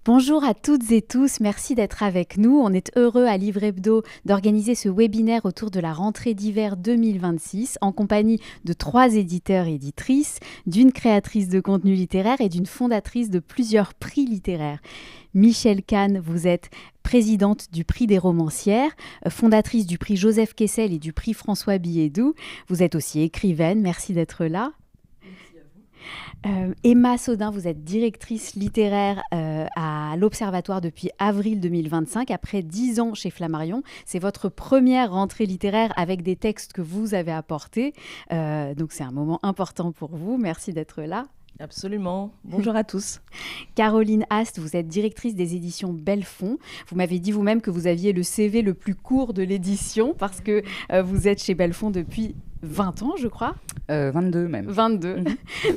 Bonjour à toutes et tous, merci d'être avec nous. On est heureux à Livre Hebdo d'organiser ce webinaire autour de la rentrée d'hiver 2026 en compagnie de 3 éditeurs et éditrices, d'une créatrice de contenu littéraire et d'une fondatrice de plusieurs prix littéraires. Michèle Kahn, vous êtes présidente du prix des romancières, fondatrice du prix Joseph Kessel et du prix François Billedou. Vous êtes aussi écrivaine, merci d'être là. Emma Sodin, vous êtes directrice littéraire à l'Observatoire depuis avril 2025, après 10 ans chez Flammarion. C'est votre première rentrée littéraire avec des textes que vous avez apportés. Donc c'est un moment important pour vous. Merci d'être là. Absolument. Bonjour à tous. Caroline Ast, vous êtes directrice des éditions Belfond. Vous m'avez dit vous-même que vous aviez le CV le plus court de l'édition parce que vous êtes chez Belfond depuis 20 ans, je crois. 22 même. 22.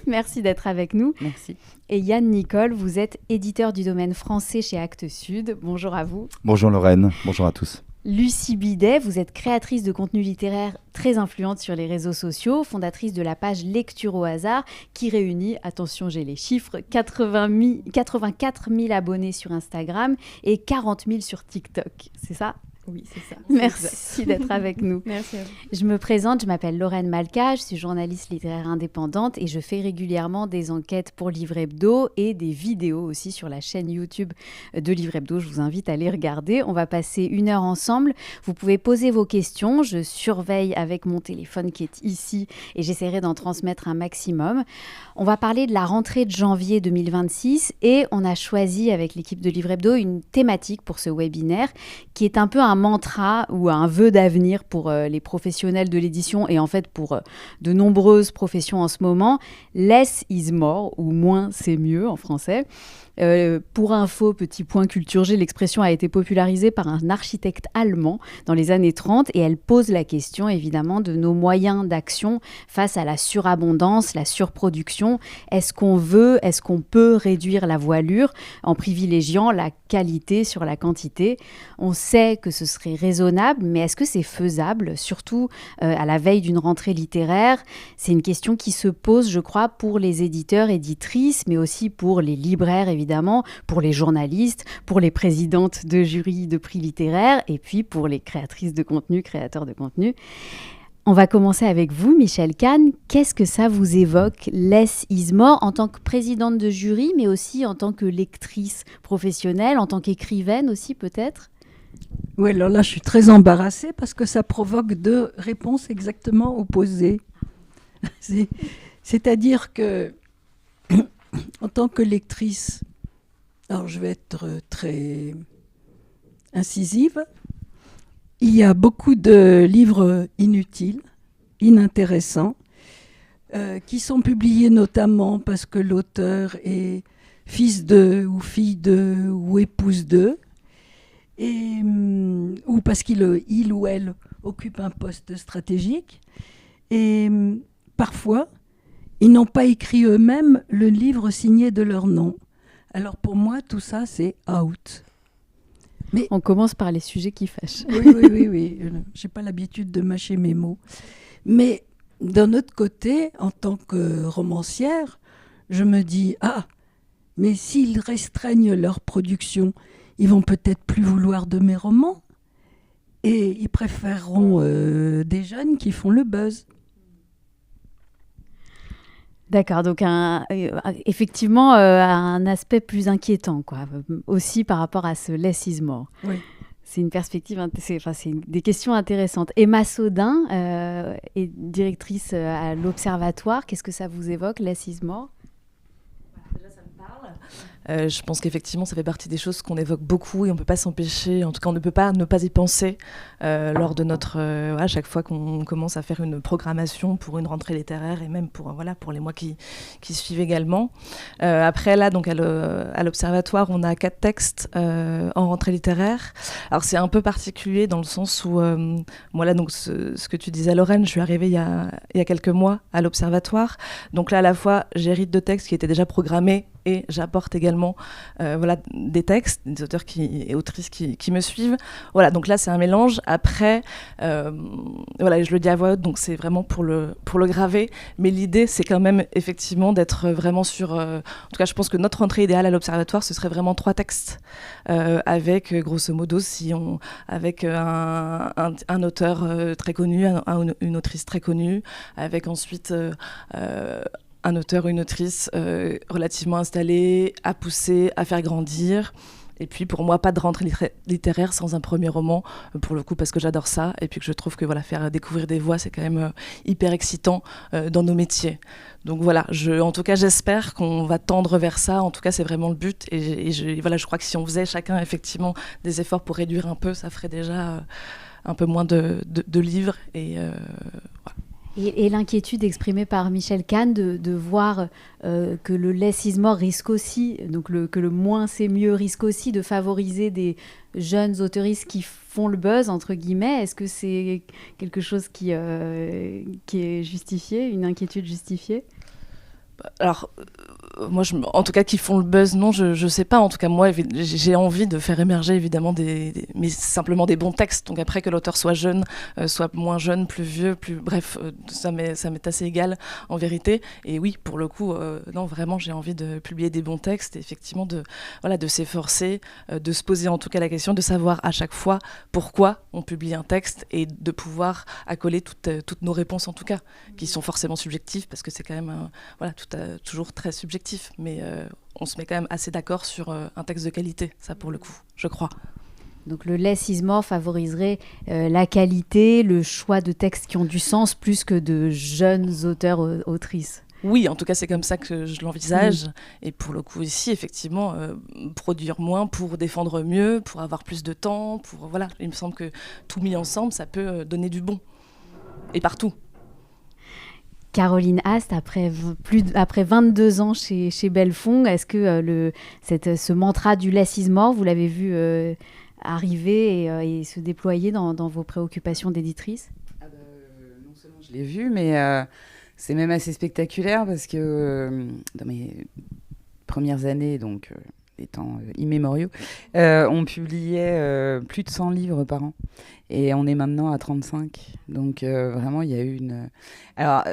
Merci d'être avec nous. Merci. Et Yann Nicole, vous êtes éditeur du domaine français chez Actes Sud. Bonjour à vous. Bonjour Lorraine, bonjour à tous. Lucie Bidet, vous êtes créatrice de contenu littéraire très influente sur les réseaux sociaux, fondatrice de la page Lecture au hasard qui réunit, attention j'ai les chiffres, 84 000 abonnés sur Instagram et 40 000 sur TikTok. C'est ça ? Oui, c'est ça. Merci d'être avec nous. Merci à vous. Je me présente, je m'appelle Lorraine Malka, je suis journaliste littéraire indépendante et je fais régulièrement des enquêtes pour Livre Hebdo et des vidéos aussi sur la chaîne YouTube de Livre Hebdo. Je vous invite à les regarder. On va passer 1 heure ensemble. Vous pouvez poser vos questions. Je surveille avec mon téléphone qui est ici et j'essaierai d'en transmettre un maximum. On va parler de la rentrée de janvier 2026 et on a choisi avec l'équipe de Livre Hebdo une thématique pour ce webinaire qui est un peu un mantra ou un vœu d'avenir pour les professionnels de l'édition et en fait pour de nombreuses professions en ce moment. Less is more, ou moins c'est mieux en français. Pour info, petit point culture G, l'expression a été popularisée par un architecte allemand dans les années 30 et elle pose la question évidemment de nos moyens d'action face à la surabondance, la surproduction. Est-ce qu'on peut réduire la voilure en privilégiant la qualité sur la quantité ? On sait que ce serait raisonnable, mais est-ce que c'est faisable, surtout à la veille d'une rentrée littéraire ? C'est une question qui se pose, je crois, pour les éditeurs, éditrices, mais aussi pour les libraires, évidemment, pour les journalistes, pour les présidentes de jury de prix littéraires et puis pour les créatrices de contenu, créateurs de contenu. On va commencer avec vous, Michèle Kahn. Qu'est-ce que ça vous évoque, Less is more, en tant que présidente de jury, mais aussi en tant que lectrice professionnelle, en tant qu'écrivaine aussi peut-être ? Oui, alors là, je suis très embarrassée parce que ça provoque 2 réponses exactement opposées. C'est-à-dire que, en tant que lectrice, alors je vais être très incisive, il y a beaucoup de livres inutiles, inintéressants, qui sont publiés notamment parce que l'auteur est fils d'eux ou fille d'eux ou épouse d'eux, ou parce qu'il ou elle occupe un poste stratégique. Et parfois, ils n'ont pas écrit eux-mêmes le livre signé de leur nom. Alors pour moi, tout ça, c'est out. Mais on commence par les sujets qui fâchent. Oui. Je n'ai pas l'habitude de mâcher mes mots. Mais d'un autre côté, en tant que romancière, je me dis, mais s'ils restreignent leur production, ils vont peut-être plus vouloir de mes romans. Et ils préféreront des jeunes qui font le buzz. D'accord, donc effectivement un aspect plus inquiétant, quoi, aussi par rapport à ce less is more. Oui. C'est une perspective, c'est des questions intéressantes. Emma Sodin est directrice à l'Observatoire. Qu'est-ce que ça vous évoque, less is more ? Déjà, ça me parle. Je pense qu'effectivement, ça fait partie des choses qu'on évoque beaucoup et on ne peut pas s'empêcher, en tout cas on ne peut pas ne pas y penser lors de notre... à chaque fois qu'on commence à faire une programmation pour une rentrée littéraire et même pour les mois qui suivent également. Après, là, donc, à l'Observatoire, on a 4 textes en rentrée littéraire. Alors, c'est un peu particulier dans le sens où, moi, là, donc, ce que tu disais, Lorraine, je suis arrivée il y a quelques mois à l'Observatoire. Donc là, à la fois, j'hérite de textes qui étaient déjà programmés et j'apporte également des textes, des auteurs et autrices qui me suivent. Voilà, donc là, c'est un mélange. Après, je le dis à voix haute, donc c'est vraiment pour le graver. Mais l'idée, c'est quand même effectivement d'être vraiment sur... en tout cas, je pense que notre entrée idéale à l'Observatoire, ce serait vraiment 3 textes, avec, grosso modo, avec un auteur très connu, une autrice très connue, avec ensuite... un auteur ou une autrice relativement installée, à pousser, à faire grandir. Et puis pour moi, pas de rentrée littéraire sans un premier roman, pour le coup, parce que j'adore ça. Et puis que je trouve que faire découvrir des voix, c'est quand même hyper excitant dans nos métiers. Donc voilà, en tout cas, j'espère qu'on va tendre vers ça. En tout cas, c'est vraiment le but. Et je crois que si on faisait chacun effectivement des efforts pour réduire un peu, ça ferait déjà un peu moins de livres. Et voilà. Et l'inquiétude exprimée par Michel Kahn de voir que le less is more risque aussi, donc que le moins c'est mieux risque aussi de favoriser des jeunes auteuristes qui font le buzz, entre guillemets. Est-ce que c'est quelque chose qui est justifié, une inquiétude justifiée ? Alors, moi, en tout cas, qui font le buzz, non, je sais pas. En tout cas, moi, j'ai envie de faire émerger, évidemment, mais simplement des bons textes. Donc après, que l'auteur soit jeune, soit moins jeune, plus vieux, bref, ça m'est assez égal, en vérité. Et oui, pour le coup, non, vraiment, j'ai envie de publier des bons textes, et effectivement, de s'efforcer, de se poser en tout cas la question, de savoir à chaque fois pourquoi on publie un texte, et de pouvoir accoler toutes nos réponses, en tout cas, qui sont forcément subjectives, parce que c'est quand même, toujours très subjectif, mais on se met quand même assez d'accord sur un texte de qualité, ça pour le coup, je crois. Donc le less is more favoriserait la qualité, le choix de textes qui ont du sens, plus que de jeunes auteurs, autrices. Oui, en tout cas, c'est comme ça que je l'envisage. Et pour le coup, ici, effectivement, produire moins pour défendre mieux, pour avoir plus de temps, voilà. Il me semble que tout mis ensemble, ça peut donner du bon. Et partout. Caroline Haast, après 22 ans chez Bellefond, est-ce que ce mantra du less is more, vous l'avez vu arriver et se déployer dans vos préoccupations d'éditrice ? Non seulement je l'ai vu, mais c'est même assez spectaculaire parce que dans mes premières années, donc des temps immémoriaux, on publiait plus de 100 livres par an. Et on est maintenant à 35. Donc vraiment, il y a eu une... Alors,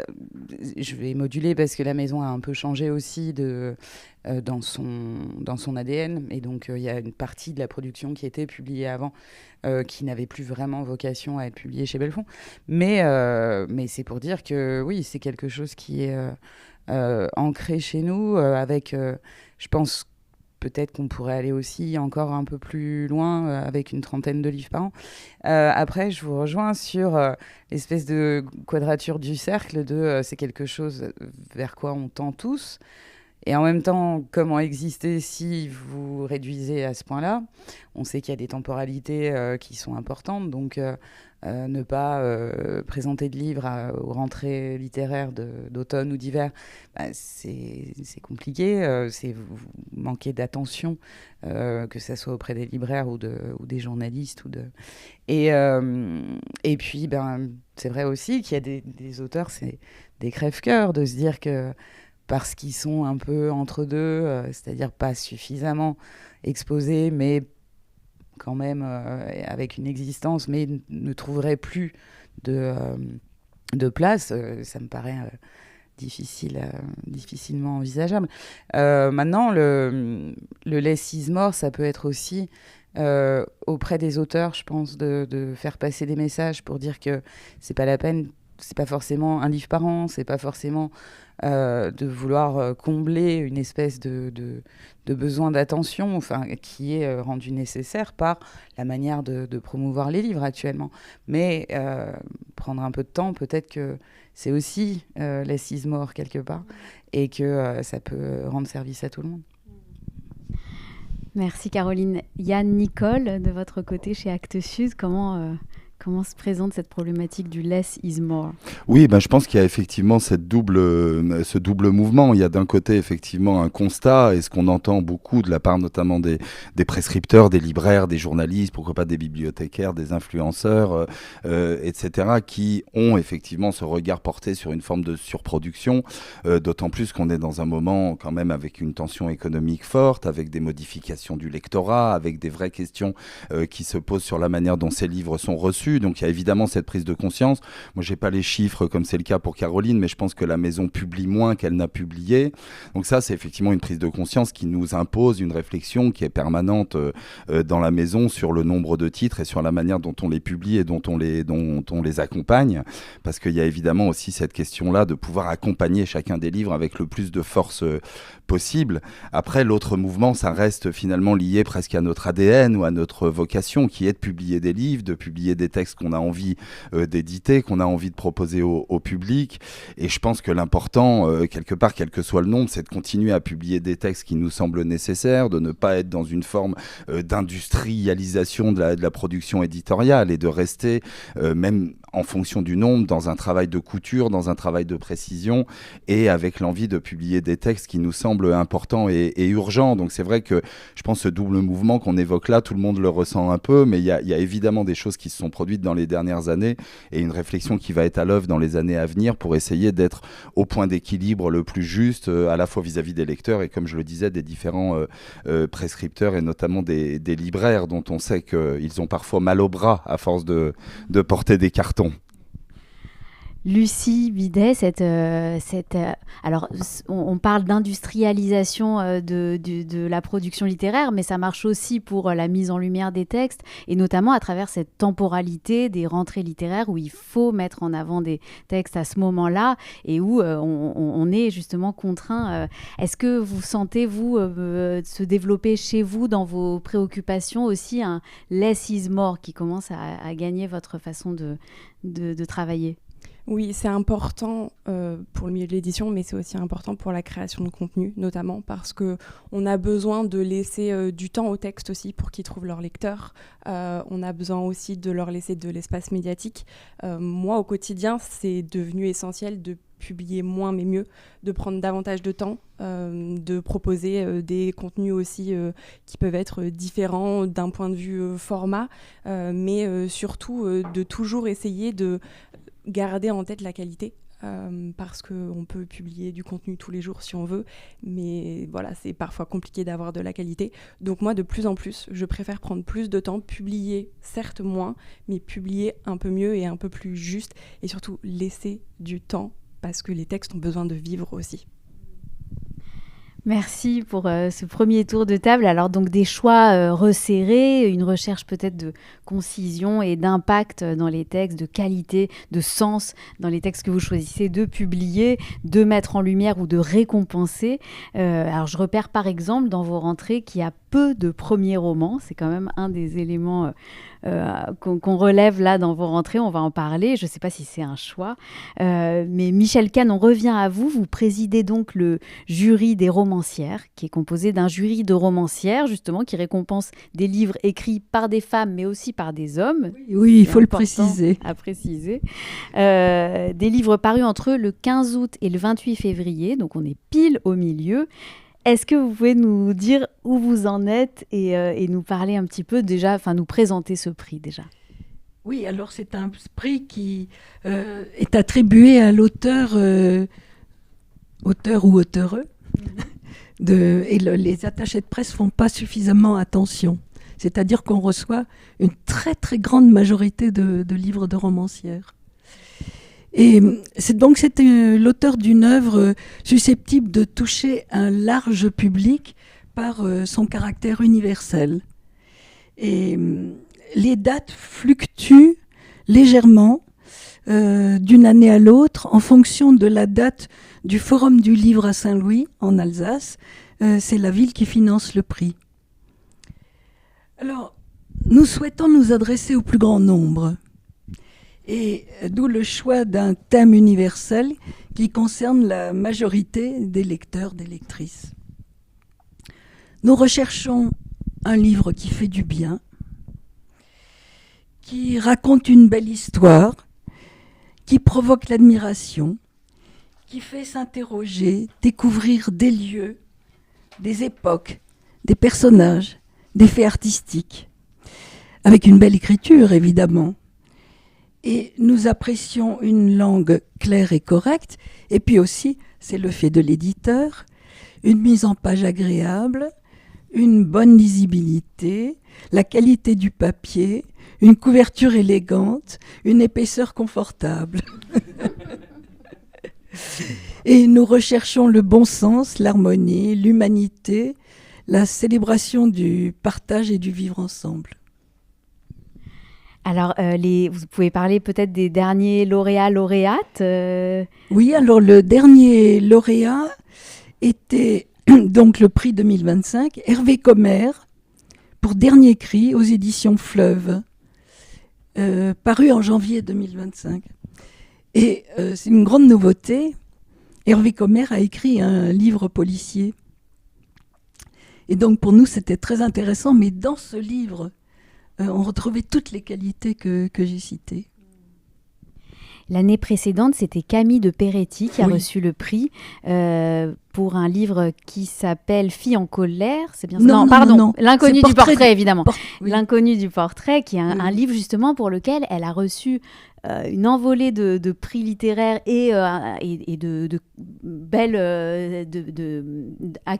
je vais moduler parce que la maison a un peu changé aussi dans son ADN. Et donc, il y a une partie de la production qui était publiée avant, qui n'avait plus vraiment vocation à être publiée chez Bellefond. Mais c'est pour dire que oui, c'est quelque chose qui est ancré chez nous, avec, je pense, peut-être qu'on pourrait aller aussi encore un peu plus loin avec une 30aine de livres par an. Après, je vous rejoins sur l'espèce de quadrature du cercle de c'est quelque chose vers quoi on tend tous. Et en même temps, comment exister si vous réduisez à ce point-là ? On sait qu'il y a des temporalités qui sont importantes, donc ne pas présenter de livres aux rentrées littéraires d'automne ou d'hiver, c'est compliqué, c'est manquer d'attention, que ce soit auprès des libraires ou des journalistes. Et puis, c'est vrai aussi qu'il y a des auteurs, c'est des crève-cœurs de se dire que parce qu'ils sont un peu entre deux, c'est-à-dire pas suffisamment exposés, mais quand même avec une existence, mais ne trouveraient plus de place, ça me paraît difficilement envisageable. Maintenant, le less is more, ça peut être aussi auprès des auteurs, je pense, de faire passer des messages pour dire que c'est pas la peine, c'est pas forcément un livre par an, c'est pas forcément de vouloir combler une espèce de besoin d'attention, qui est rendu nécessaire par la manière de promouvoir les livres actuellement. Mais prendre un peu de temps, peut-être que c'est aussi less is more quelque part, et que ça peut rendre service à tout le monde. Merci Caroline. Yann, Nicole, de votre côté chez Actes Sud, comment Comment se présente cette problématique du less is more? Oui, je pense qu'il y a effectivement ce double mouvement. Il y a d'un côté effectivement un constat, et ce qu'on entend beaucoup de la part notamment des prescripteurs, des libraires, des journalistes, pourquoi pas des bibliothécaires, des influenceurs, etc., qui ont effectivement ce regard porté sur une forme de surproduction, d'autant plus qu'on est dans un moment quand même avec une tension économique forte, avec des modifications du lectorat, avec des vraies questions qui se posent sur la manière dont ces livres sont reçus. Donc il y a évidemment cette prise de conscience. Moi, j'ai pas les chiffres comme c'est le cas pour Caroline, mais je pense que la maison publie moins qu'elle n'a publié. Donc ça, c'est effectivement une prise de conscience qui nous impose une réflexion qui est permanente dans la maison sur le nombre de titres et sur la manière dont on les publie et dont on les accompagne. Parce qu'il y a évidemment aussi cette question-là de pouvoir accompagner chacun des livres avec le plus de force possible. Après, l'autre mouvement, ça reste finalement lié presque à notre ADN ou à notre vocation, qui est de publier des livres, de publier des textes qu'on a envie d'éditer, qu'on a envie de proposer au public. Et je pense que l'important, quelque part, quel que soit le nombre, c'est de continuer à publier des textes qui nous semblent nécessaires, de ne pas être dans une forme d'industrialisation de la production éditoriale et de rester, même en fonction du nombre, dans un travail de couture, dans un travail de précision et avec l'envie de publier des textes qui nous semblent importants et urgents. Donc c'est vrai que je pense ce double mouvement qu'on évoque là, tout le monde le ressent un peu, mais il y a évidemment des choses qui se sont produites dans les dernières années et une réflexion qui va être à l'œuvre dans les années à venir pour essayer d'être au point d'équilibre le plus juste, à la fois vis-à-vis des lecteurs et, comme je le disais, des différents prescripteurs et notamment des libraires dont on sait qu'ils ont parfois mal au bras à force de porter des cartons. Lucie Bidet, alors on parle d'industrialisation de la production littéraire, mais ça marche aussi pour la mise en lumière des textes, et notamment à travers cette temporalité des rentrées littéraires où il faut mettre en avant des textes à ce moment-là et où on est justement contraint. Est-ce que vous sentez, vous, se développer chez vous, dans vos préoccupations, aussi un less is more qui commence à gagner votre façon de travailler ? Oui, c'est important pour le milieu de l'édition, mais c'est aussi important pour la création de contenu, notamment parce qu'on a besoin de laisser du temps au texte aussi pour qu'ils trouvent leur lecteur. On a besoin aussi de leur laisser de l'espace médiatique. Moi, au quotidien, c'est devenu essentiel de publier moins mais mieux, de prendre davantage de temps, de proposer des contenus aussi qui peuvent être différents d'un point de vue format, mais surtout de toujours essayer de garder en tête la qualité, parce qu'on peut publier du contenu tous les jours si on veut, mais voilà, c'est parfois compliqué d'avoir de la qualité. Donc moi, de plus en plus, je préfère prendre plus de temps, publier certes moins, mais publier un peu mieux et un peu plus juste, et surtout laisser du temps, parce que les textes ont besoin de vivre aussi. Merci pour ce premier tour de table. Alors donc des choix resserrés, une recherche peut-être de concision et d'impact dans les textes, de qualité, de sens dans les textes que vous choisissez de publier, de mettre en lumière ou de récompenser. Alors je repère par exemple dans vos rentrées qu'il y a peu de premiers romans. C'est quand même un des éléments qu'on relève là dans vos rentrées. On va en parler. Je ne sais pas si c'est un choix. Mais Michèle Kahn, on revient à vous. Vous présidez donc le jury des romancières, qui est composé d'un jury de romancières, justement, qui récompense des livres écrits par des femmes, mais aussi par des hommes. Oui, il faut le préciser. À préciser. Des livres parus entre le 15 août et le 28 février. Donc on est pile au milieu. Est-ce que vous pouvez nous dire où vous en êtes et nous parler un petit peu déjà, enfin nous présenter ce prix déjà? Oui, alors c'est un prix qui est attribué à l'auteur, auteur ou auteureux, et les attachés de presse font pas suffisamment attention. C'est-à-dire qu'on reçoit une très très grande majorité de livres de romancières. Et c'est l'auteur d'une œuvre susceptible de toucher un large public par son caractère universel. Et les dates fluctuent légèrement d'une année à l'autre en fonction de la date du Forum du Livre à Saint-Louis, en Alsace. C'est la ville qui finance le prix. Alors, nous souhaitons nous adresser au plus grand nombre. Et d'où le choix d'un thème universel qui concerne la majorité des lecteurs, des lectrices. Nous recherchons un livre qui fait du bien, qui raconte une belle histoire, qui provoque l'admiration, qui fait s'interroger, découvrir des lieux, des époques, des personnages, des faits artistiques, avec une belle écriture évidemment. Et nous apprécions une langue claire et correcte, et puis aussi, c'est le fait de l'éditeur, une mise en page agréable, une bonne lisibilité, la qualité du papier, une couverture élégante, une épaisseur confortable. Et nous recherchons le bon sens, l'harmonie, l'humanité, la célébration du partage et du vivre ensemble. Alors, vous pouvez parler peut-être des derniers lauréats-lauréates Oui, alors le dernier lauréat était donc le prix 2025, Hervé Commère, pour Dernier cri aux éditions Fleuve, paru en janvier 2025. Et c'est une grande nouveauté. Hervé Commère a écrit un livre policier. Et donc pour nous, c'était très intéressant, mais dans ce livre, on retrouvait toutes les qualités que j'ai citées. L'année précédente, c'était Camille de Peretti qui a reçu le prix pour un livre qui s'appelle Fille en colère. C'est bien ça ? Non, pardon. L'inconnu du portrait, évidemment. Oui. L'inconnu du portrait, qui est un livre justement pour lequel elle a reçu une envolée de prix littéraires et de belles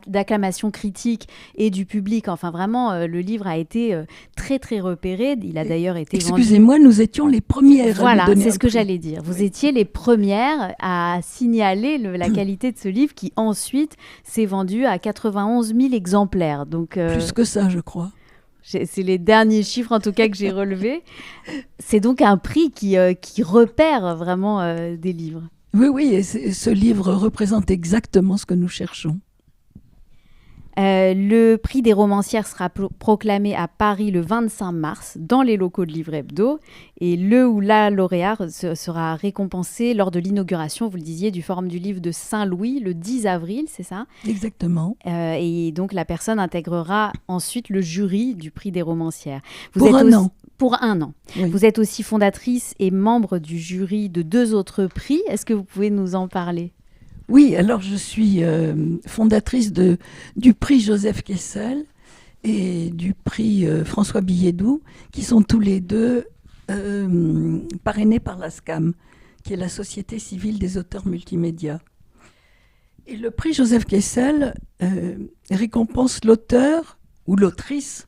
d'acclamations critiques et du public. Enfin, vraiment, le livre a été très, très repéré. Il a d'ailleurs été vendu. Excusez-moi, nous étions les premières. Voilà, c'est ce que j'allais dire. Vous étiez les premières à signaler la qualité de ce livre qui, ensuite, s'est vendu à 91 000 exemplaires. Donc, plus que ça, je crois. C'est les derniers chiffres, en tout cas, que j'ai relevés. C'est donc un prix qui repère vraiment des livres. Oui, et ce livre représente exactement ce que nous cherchons. Le prix des romancières sera proclamé à Paris le 25 mars, dans les locaux de Livre Hebdo. Et le ou la lauréat sera récompensé lors de l'inauguration, vous le disiez, du Forum du Livre de Saint-Louis, le 10 avril, c'est ça ? Exactement. Et donc, la personne intégrera ensuite le jury du prix des romancières. Pour un an. Pour un an. Oui. Vous êtes aussi fondatrice et membre du jury de 2 autres prix. Est-ce que vous pouvez nous en parler ? Oui, alors je suis fondatrice du prix Joseph Kessel et du prix François Billedou, qui sont tous les deux parrainés par la SCAM, qui est la Société civile des auteurs multimédia. Et le prix Joseph Kessel récompense l'auteur ou l'autrice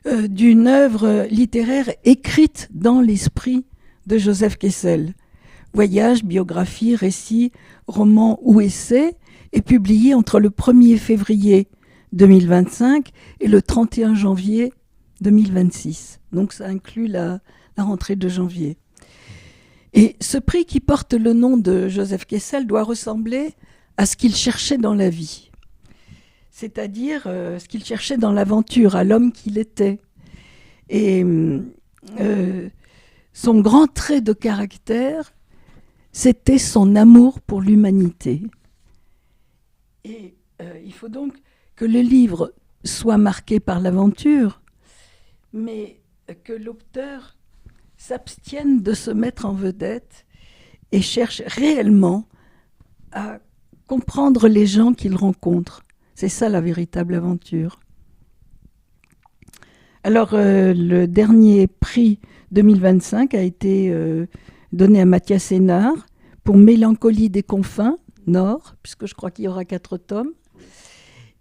d'une œuvre littéraire écrite dans l'esprit de Joseph Kessel. Voyages, biographies, récits, romans ou essais, est publié entre le 1er février 2025 et le 31 janvier 2026. Donc ça inclut la rentrée de janvier. Et ce prix qui porte le nom de Joseph Kessel doit ressembler à ce qu'il cherchait dans la vie. C'est-à-dire ce qu'il cherchait dans l'aventure, à l'homme qu'il était. Et son grand trait de caractère, c'était son amour pour l'humanité. Et il faut donc que le livre soit marqué par l'aventure, mais que l'auteur s'abstienne de se mettre en vedette et cherche réellement à comprendre les gens qu'il rencontre. C'est ça la véritable aventure. Alors, le dernier prix 2025 a été donné à Mathias Sénard pour Mélancolie des confins, Nord, puisque je crois qu'il y aura 4 tomes,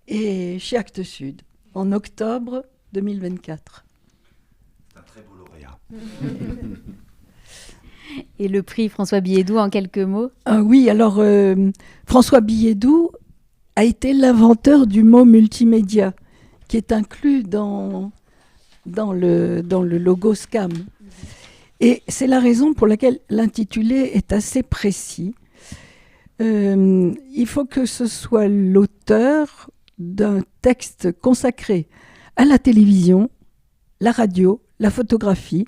et chez Actes Sud, en octobre 2024. C'est un très beau lauréat. Et le prix François Billedou, en quelques mots ? Oui, alors François Billedou a été l'inventeur du mot multimédia, qui est inclus dans le logo SCAM. Et c'est la raison pour laquelle l'intitulé est assez précis. Il faut que ce soit l'auteur d'un texte consacré à la télévision, la radio, la photographie,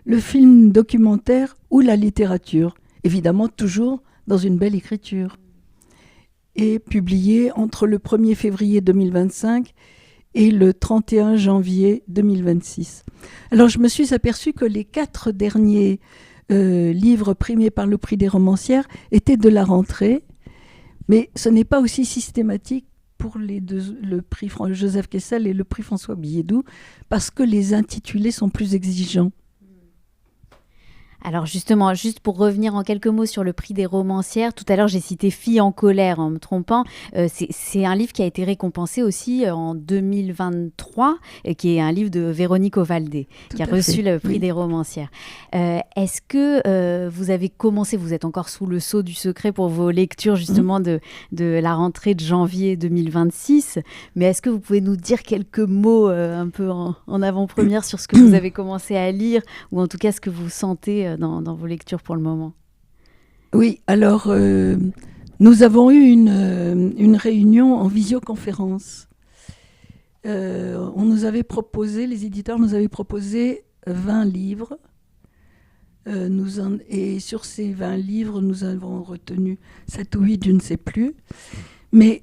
le film documentaire ou la littérature. Évidemment, toujours dans une belle écriture. Et publié entre le 1er février 2025 et le 31 janvier 2026. Alors je me suis aperçue que les 4 derniers livres primés par le prix des romancières étaient de la rentrée, mais ce n'est pas aussi systématique pour les deux, le prix Joseph Kessel et le prix François Billedou, parce que les intitulés sont plus exigeants. Alors justement, juste pour revenir en quelques mots sur le prix des romancières, tout à l'heure j'ai cité Filles en colère en me trompant, c'est un livre qui a été récompensé aussi en 2023, qui est un livre de Véronique Ovaldé, qui a reçu le prix des romancières. Est-ce que vous avez commencé, vous êtes encore sous le sceau du secret pour vos lectures justement de la rentrée de janvier 2026, mais est-ce que vous pouvez nous dire quelques mots un peu en avant-première sur ce que vous avez commencé à lire, ou en tout cas ce que vous sentez dans vos lectures pour le moment? Oui, alors nous avons eu une réunion en visioconférence. On nous avait proposé, les éditeurs nous avaient proposé 20 livres. Et sur ces 20 livres, nous avons retenu 7 ou 8, je ne sais plus. Mais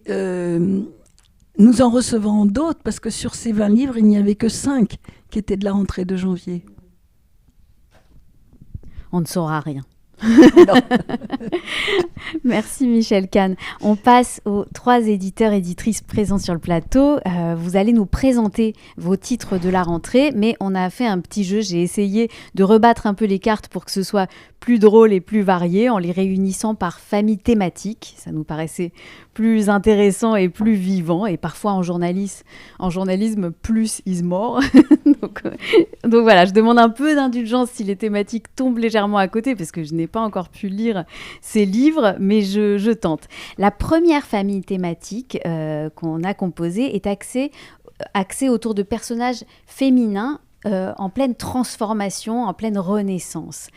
nous en recevons d'autres parce que sur ces 20 livres, il n'y avait que 5 qui étaient de la rentrée de janvier. On ne saura rien. Merci Michèle Kahn. On passe aux 3 éditeurs éditrices présents sur le plateau. Vous allez nous présenter vos titres de la rentrée, mais on a fait un petit jeu. J'ai essayé de rebattre un peu les cartes pour que ce soit plus drôle et plus varié en les réunissant par famille thématique. Ça nous paraissait plus intéressant et plus vivant, et parfois en journalisme plus is more. donc voilà, je demande un peu d'indulgence si les thématiques tombent légèrement à côté, parce que je n'ai pas encore pu lire ces livres, mais je tente. La première famille thématique qu'on a composée est axée autour de personnages féminins en pleine transformation, en pleine renaissance.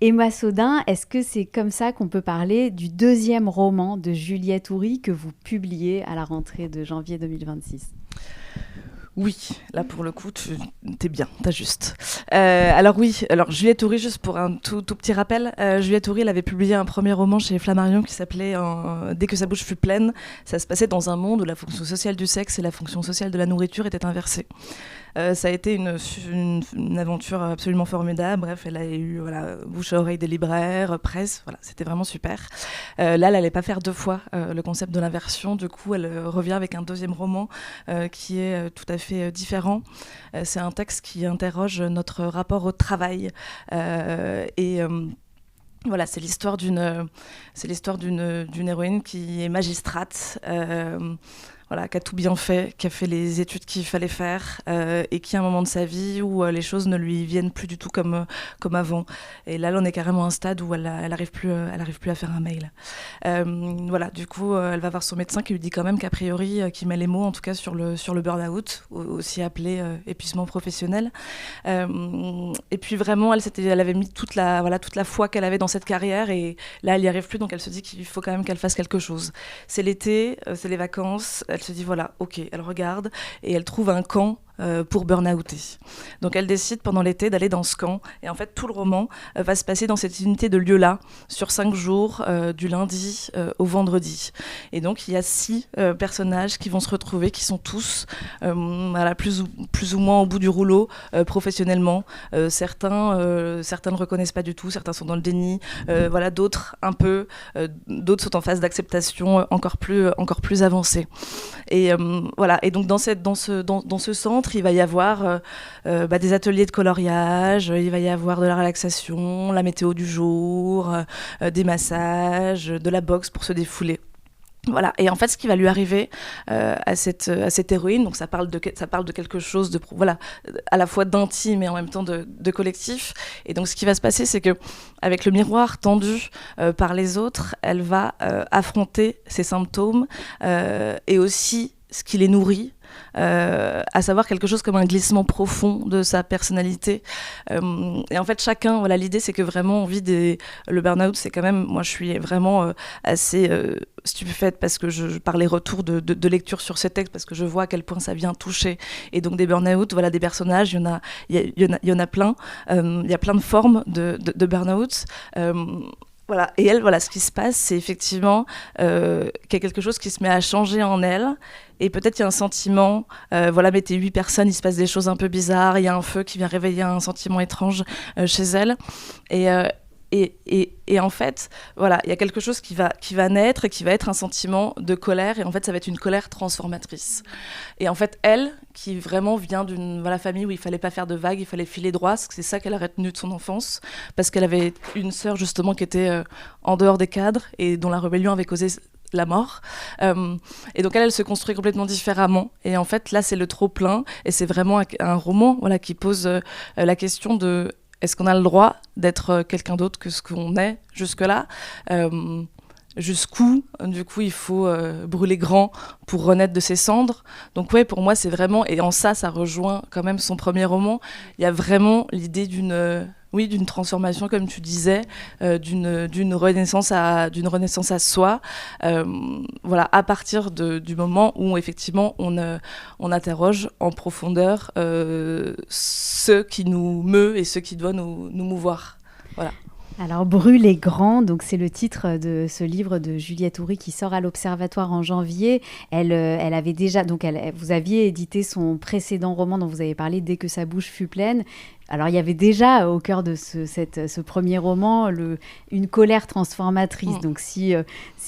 Emma Sodin, est-ce que c'est comme ça qu'on peut parler du 2e roman de Juliette Houry que vous publiez à la rentrée de janvier 2026 ? Oui, là pour le coup, t'es bien, t'as juste. Alors Juliette Houry, juste pour un tout petit rappel, Juliette Houry, elle avait publié un premier roman chez Flammarion qui s'appelait Dès que sa bouche fut pleine. Ça se passait dans un monde où la fonction sociale du sexe et la fonction sociale de la nourriture étaient inversées. Ça a été une aventure absolument formidable. Bref, elle a eu bouche à oreille des libraires, presse. Voilà, c'était vraiment super. Là, elle n'allait pas faire 2 fois le concept de l'inversion. Du coup, elle revient avec un 2e roman qui est tout à fait différent. C'est un texte qui interroge notre rapport au travail. Voilà, c'est l'histoire d'une héroïne qui est magistrate. Qui a tout bien fait, qui a fait les études qu'il fallait faire et qui a un moment de sa vie où les choses ne lui viennent plus du tout comme avant. Et là, on est carrément à un stade où elle arrive plus à faire un mail. Du coup, elle va voir son médecin qui lui dit quand même qu'a priori, qui met les mots en tout cas sur le burn-out, aussi appelé épuisement professionnel. Et puis vraiment, elle avait mis toute la foi qu'elle avait dans cette carrière, et là, elle n'y arrive plus, donc elle se dit qu'il faut quand même qu'elle fasse quelque chose. C'est l'été, c'est les vacances. Elle se dit voilà, ok, elle regarde et elle trouve un camp pour burn-outer. Donc elle décide pendant l'été d'aller dans ce camp, et en fait tout le roman va se passer dans cette unité de lieu-là sur 5 jours, du lundi au vendredi. Et donc il y a 6 personnages qui vont se retrouver, qui sont tous plus ou moins au bout du rouleau professionnellement. Certains ne reconnaissent pas du tout, certains sont dans le déni, d'autres un peu, d'autres sont en phase d'acceptation encore plus avancée. Et et donc dans ce centre, il va y avoir des ateliers de coloriage, il va y avoir de la relaxation, la météo du jour, des massages, de la boxe pour se défouler. Voilà. Et en fait, ce qui va lui arriver à cette héroïne, donc ça parle de quelque chose de à la fois d'intime et en même temps de collectif. Et donc ce qui va se passer, c'est que avec le miroir tendu par les autres, elle va affronter ses symptômes et aussi ce qui les nourrit. À savoir quelque chose comme un glissement profond de sa personnalité. Et en fait, chacun, l'idée, c'est que vraiment, on vit le burn-out, c'est quand même, moi, je suis vraiment assez stupéfaite parce que je par les retours de lecture sur ces textes, parce que je vois à quel point ça vient toucher. Et donc, des burn-out, des personnages, il y en a plein. Il y a plein de formes de burn-out. Voilà, et elle, voilà, ce qui se passe, c'est effectivement qu'il y a quelque chose qui se met à changer en elle, et peut-être il y a un sentiment, voilà, mettez 8 personnes, il se passe des choses un peu bizarres, il y a un feu qui vient réveiller un sentiment étrange chez elle, et en fait, voilà, il y a quelque chose qui va naître et qui va être un sentiment de colère, et en fait, ça va être une colère transformatrice. Et en fait, elle, qui vraiment vient d'une famille où il fallait pas faire de vagues, il fallait filer droit, c'est ça qu'elle a retenu de son enfance, parce qu'elle avait une sœur justement qui était en dehors des cadres et dont la rébellion avait causé la mort. Et donc elle se construit complètement différemment. Et en fait, là, c'est le trop-plein, et c'est vraiment un roman, voilà, qui pose la question de est-ce qu'on a le droit d'être quelqu'un d'autre que ce qu'on est jusque-là jusqu'où, du coup, il faut brûler grand pour renaître de ses cendres. Donc ouais, pour moi, c'est vraiment, et en ça rejoint quand même son premier roman, il y a vraiment l'idée d'une transformation, comme tu disais, d'une renaissance à soi, voilà, à partir du moment où effectivement on interroge en profondeur ce qui nous meut et ce qui doit nous mouvoir. Voilà. Alors, Brûler grand, donc c'est le titre de ce livre de Juliette Houry qui sort à l'Observatoire en janvier. Elle avait déjà, donc vous aviez édité son précédent roman dont vous avez parlé, Dès que sa bouche fut pleine. Alors, il y avait déjà au cœur de ce premier roman une colère transformatrice. Donc,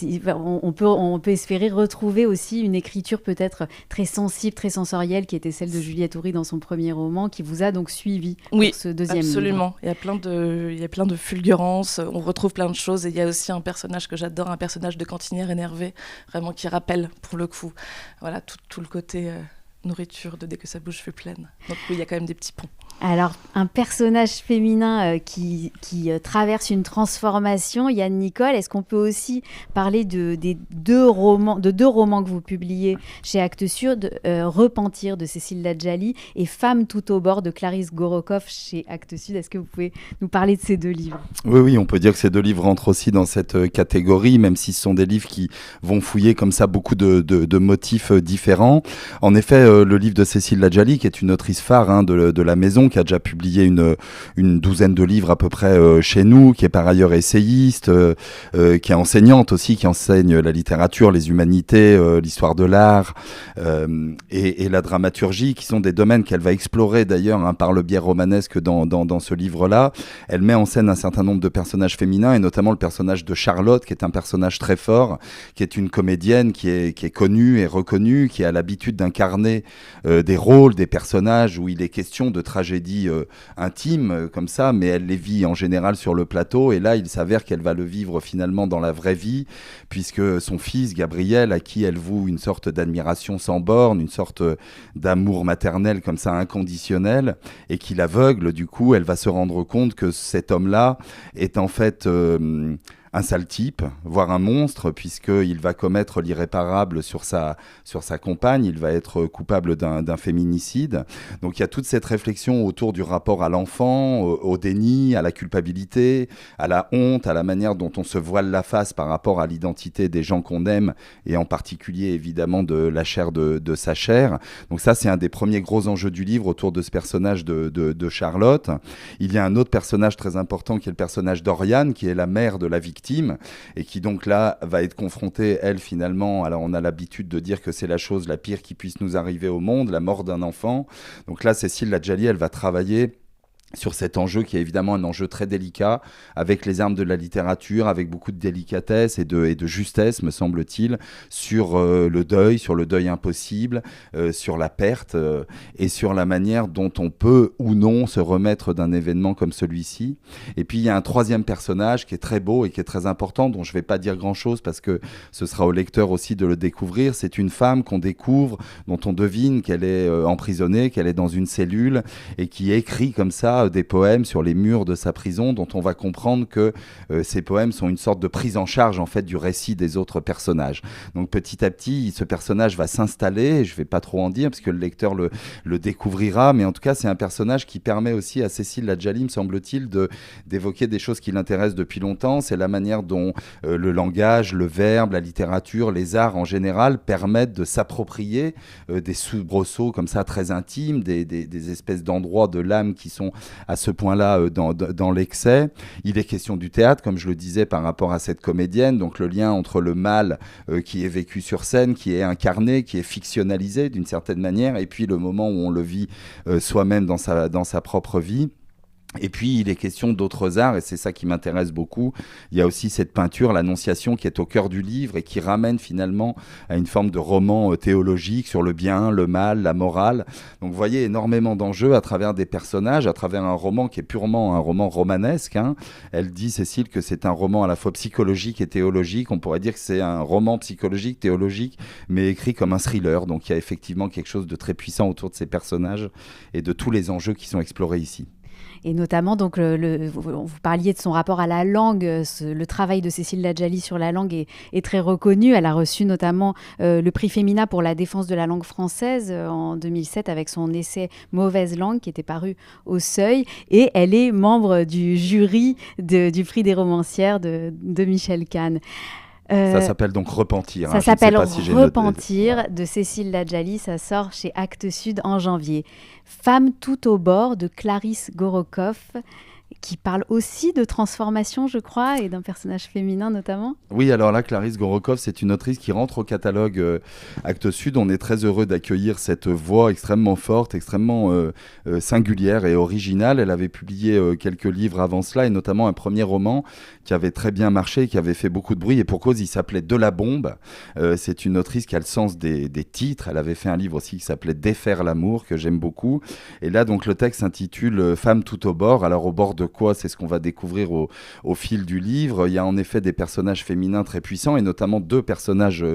on peut espérer retrouver aussi une écriture peut-être très sensible, très sensorielle, qui était celle de Juliette Houry dans son premier roman, qui vous a donc suivi pour ce deuxième livre. Absolument. Il y a plein de fulgurances, on retrouve plein de choses. Et il y a aussi un personnage que j'adore, un personnage de cantinière énervé, vraiment qui rappelle, pour le coup, voilà, tout le côté nourriture de Dès que sa bouche fut pleine. Donc oui, il y a quand même des petits ponts. Alors, un personnage féminin qui traverse une transformation, Yann Nicole, est-ce qu'on peut aussi parler de deux romans que vous publiez chez Actes Sud, Repentir de Cécile Ladjali et Femme tout au bord de Clarisse Gorokoff chez Actes Sud. Est-ce que vous pouvez nous parler de ces deux livres ? Oui, on peut dire que ces deux livres rentrent aussi dans cette catégorie, même si ce sont des livres qui vont fouiller comme ça beaucoup de motifs différents. En effet, le livre de Cécile Ladjali, qui est une autrice phare de la maison, qui a déjà publié une douzaine de livres à peu près chez nous, qui est par ailleurs essayiste, qui est enseignante aussi, qui enseigne la littérature, les humanités, l'histoire de l'art et la dramaturgie, qui sont des domaines qu'elle va explorer d'ailleurs par le biais romanesque dans ce livre-là. Elle met en scène un certain nombre de personnages féminins, et notamment le personnage de Charlotte, qui est un personnage très fort, qui est une comédienne qui est connue et reconnue, qui a l'habitude d'incarner des rôles, des personnages où il est question de tragédie intime comme ça, mais elle les vit en général sur le plateau, et là il s'avère qu'elle va le vivre finalement dans la vraie vie, puisque son fils Gabriel, à qui elle voue une sorte d'admiration sans borne, une sorte d'amour maternel comme ça inconditionnel, et qui l'aveugle, du coup elle va se rendre compte que cet homme-là est en fait un sale type, voire un monstre, puisqu'il va commettre l'irréparable sur sa compagne, il va être coupable d'un féminicide. Donc il y a toute cette réflexion autour du rapport à l'enfant, au déni, à la culpabilité, à la honte, à la manière dont on se voile la face par rapport à l'identité des gens qu'on aime, et en particulier évidemment de la chair de sa chair. Donc ça, c'est un des premiers gros enjeux du livre autour de ce personnage de Charlotte. Il y a un autre personnage très important qui est le personnage d'Oriane, qui est la mère de la victime, et qui donc là va être confrontée, elle finalement, alors on a l'habitude de dire que c'est la chose la pire qui puisse nous arriver au monde, la mort d'un enfant. Donc là, Cécile Ladjali, elle va travailler sur cet enjeu qui est évidemment un enjeu très délicat, avec les armes de la littérature, avec beaucoup de délicatesse et de justesse, me semble-t-il, sur le deuil impossible, sur la perte et sur la manière dont on peut ou non se remettre d'un événement comme celui-ci. Et puis il y a un troisième personnage qui est très beau et qui est très important, dont je ne vais pas dire grand-chose parce que ce sera au lecteur aussi de le découvrir. C'est une femme qu'on découvre, dont on devine qu'elle est emprisonnée, qu'elle est dans une cellule, et qui écrit comme ça des poèmes sur les murs de sa prison, dont on va comprendre que ces poèmes sont une sorte de prise en charge en fait du récit des autres personnages. Donc petit à petit, ce personnage va s'installer, je ne vais pas trop en dire parce que le lecteur le découvrira, mais en tout cas c'est un personnage qui permet aussi à Cécile Ladjali, me semble-t-il, d'évoquer des choses qui l'intéressent depuis longtemps. C'est la manière dont le langage, le verbe, la littérature, les arts en général permettent de s'approprier des soubresauts comme ça très intimes, des espèces d'endroits de l'âme qui sont à ce point-là dans l'excès. Il est question du théâtre, comme je le disais, par rapport à cette comédienne, donc le lien entre le mal qui est vécu sur scène, qui est incarné, qui est fictionnalisé d'une certaine manière, et puis le moment où on le vit soi-même dans sa propre vie. Et puis, il est question d'autres arts, et c'est ça qui m'intéresse beaucoup. Il y a aussi cette peinture, l'Annonciation, qui est au cœur du livre et qui ramène finalement à une forme de roman théologique sur le bien, le mal, la morale. Donc, vous voyez énormément d'enjeux à travers des personnages, à travers un roman qui est purement un roman romanesque. Elle dit, Cécile, que c'est un roman à la fois psychologique et théologique. On pourrait dire que c'est un roman psychologique, théologique, mais écrit comme un thriller. Donc, il y a effectivement quelque chose de très puissant autour de ces personnages et de tous les enjeux qui sont explorés ici. Et notamment, donc, vous parliez de son rapport à la langue. Le travail de Cécile Ladjali sur la langue est très reconnu. Elle a reçu notamment le prix Femina pour la défense de la langue française en 2007 avec son essai « Mauvaise langue » qui était paru au Seuil. Et elle est membre du jury du prix des romancières de Michel Kahn. Ça s'appelle donc Repentir. Ça s'appelle Repentir de Cécile Ladjali. Ça sort chez Actes Sud en janvier. Femme tout au bord de Clarisse Gorokoff, qui parle aussi de transformation, je crois, et d'un personnage féminin notamment. Oui, alors là, Clarisse Gorokoff, c'est une autrice qui rentre au catalogue Actes Sud. On est très heureux d'accueillir cette voix extrêmement forte, extrêmement singulière et originale. Elle avait publié quelques livres avant cela, et notamment un premier roman qui avait très bien marché, qui avait fait beaucoup de bruit, et pour cause, il s'appelait De la bombe. C'est une autrice qui a le sens des titres. Elle avait fait un livre aussi qui s'appelait Défaire l'amour, que j'aime beaucoup. Et là, donc, le texte s'intitule Femme tout au bord. Alors, au bord de quoi? C'est ce qu'on va découvrir au fil du livre. Il y a en effet des personnages féminins très puissants, et notamment deux personnages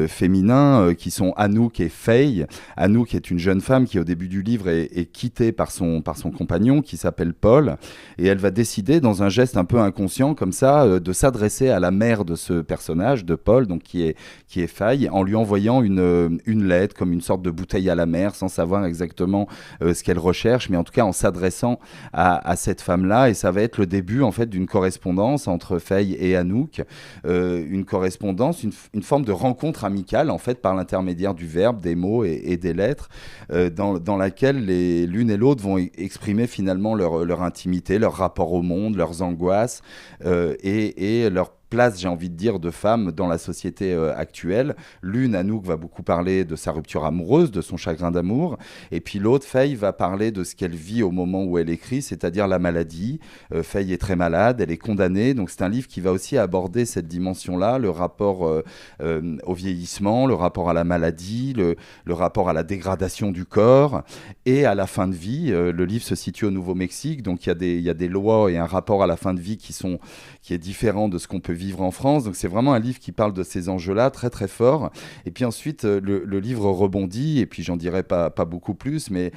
féminins qui sont Anouk et Faye. Anouk est une jeune femme qui, au début du livre, est quittée par son compagnon qui s'appelle Paul, et elle va décider, dans un geste un peu inconscient comme ça, de s'adresser à la mère de ce personnage, de Paul, donc qui est Faye, en lui envoyant une lettre, comme une sorte de bouteille à la mer, sans savoir exactement ce qu'elle recherche, mais en tout cas en s'adressant à cette femme-là, et ça va être le début en fait d'une correspondance entre Faye et Anouk, une correspondance, une forme de rencontre amicale en fait par l'intermédiaire du verbe, des mots et des lettres, dans laquelle l'une et l'autre vont exprimer finalement leur intimité, leur rapport au monde, leurs angoisses et leur place, j'ai envie de dire, de femmes dans la société actuelle. L'une, Anouk, va beaucoup parler de sa rupture amoureuse, de son chagrin d'amour, et puis l'autre, Faye, va parler de ce qu'elle vit au moment où elle écrit, c'est-à-dire la maladie. Faye est très malade, elle est condamnée, donc c'est un livre qui va aussi aborder cette dimension-là, le rapport au vieillissement, le rapport à la maladie, le rapport à la dégradation du corps, et à la fin de vie. Le livre se situe au Nouveau-Mexique, donc il y a des lois et un rapport à la fin de vie qui est différent de ce qu'on peut vivre en France. Donc c'est vraiment un livre qui parle de ces enjeux-là, très très fort. Et puis ensuite, le livre rebondit, et puis j'en dirai pas beaucoup plus, mais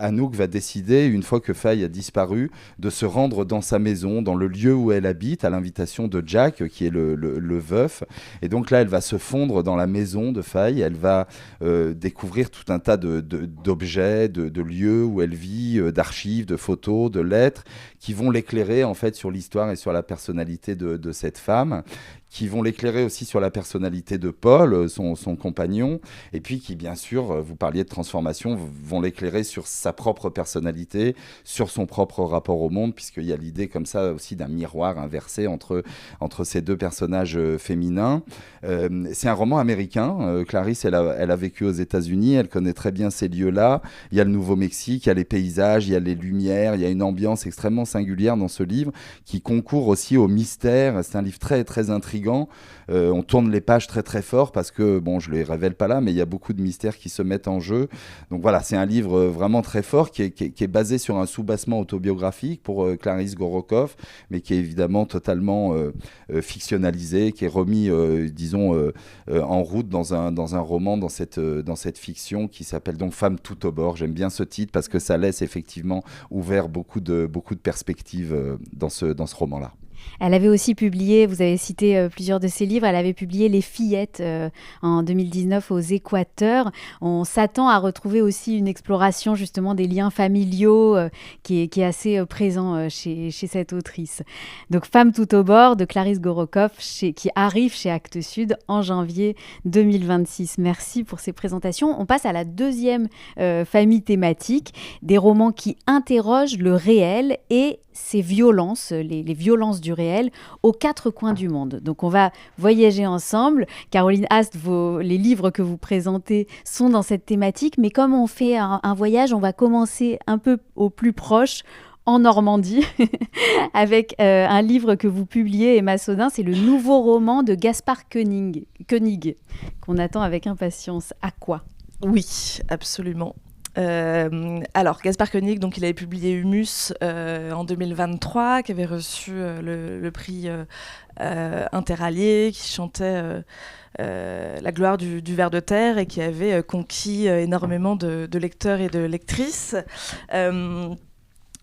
Anouk va décider, une fois que Faye a disparu, de se rendre dans sa maison, dans le lieu où elle habite, à l'invitation de Jack, qui est le veuf. Et donc là, elle va se fondre dans la maison de Faye, elle va découvrir tout un tas d'objets, de lieux où elle vit, d'archives, de photos, de lettres, qui vont l'éclairer en fait sur l'histoire et sur la personnalité de cette femme, qui vont l'éclairer aussi sur la personnalité de Paul, son compagnon, et puis qui, bien sûr, vous parliez de transformation, vont l'éclairer sur sa propre personnalité, sur son propre rapport au monde, puisqu'il y a l'idée comme ça aussi d'un miroir inversé entre ces deux personnages féminins. C'est un roman américain. Clarisse, elle a vécu aux États-Unis, elle connaît très bien ces lieux-là. Il y a le Nouveau-Mexique, il y a les paysages, il y a les lumières, il y a une ambiance extrêmement singulière dans ce livre qui concourt aussi au mystère. C'est un livre très, très intriguant. On tourne les pages très très fort parce que, bon, je ne les révèle pas là, mais il y a beaucoup de mystères qui se mettent en jeu. Donc voilà, c'est un livre vraiment très fort qui est basé sur un soubassement autobiographique pour Clarisse Gorokoff, mais qui est évidemment totalement fictionnalisé, qui est remis, disons, en route dans un roman, dans cette fiction qui s'appelle donc Femme tout au bord. J'aime bien ce titre parce que ça laisse effectivement ouvert beaucoup de perspectives dans ce roman-là. Elle avait aussi publié, vous avez cité plusieurs de ses livres, elle avait publié Les Fillettes en 2019 aux Équateurs. On s'attend à retrouver aussi une exploration justement des liens familiaux qui est assez présent chez cette autrice. Donc Femmes tout au bord de Clarisse Gorokoff qui arrive chez Actes Sud en janvier 2026. Merci pour ces présentations. On passe à la deuxième famille thématique, des romans qui interrogent le réel et ces violences, les violences du réel aux quatre coins du monde. Donc on va voyager ensemble. Caroline Haast, les livres que vous présentez sont dans cette thématique, mais comme on fait un voyage, on va commencer un peu au plus proche, en Normandie, avec un livre que vous publiez, Emma Sodin, c'est le nouveau roman de Gaspard Koenig, qu'on attend avec impatience. À quoi ? Oui, absolument. Alors, Gaspard Koenig, donc, il avait publié Humus en 2023, qui avait reçu le prix Interallié, qui chantait la gloire du ver de terre et qui avait conquis énormément de lecteurs et de lectrices.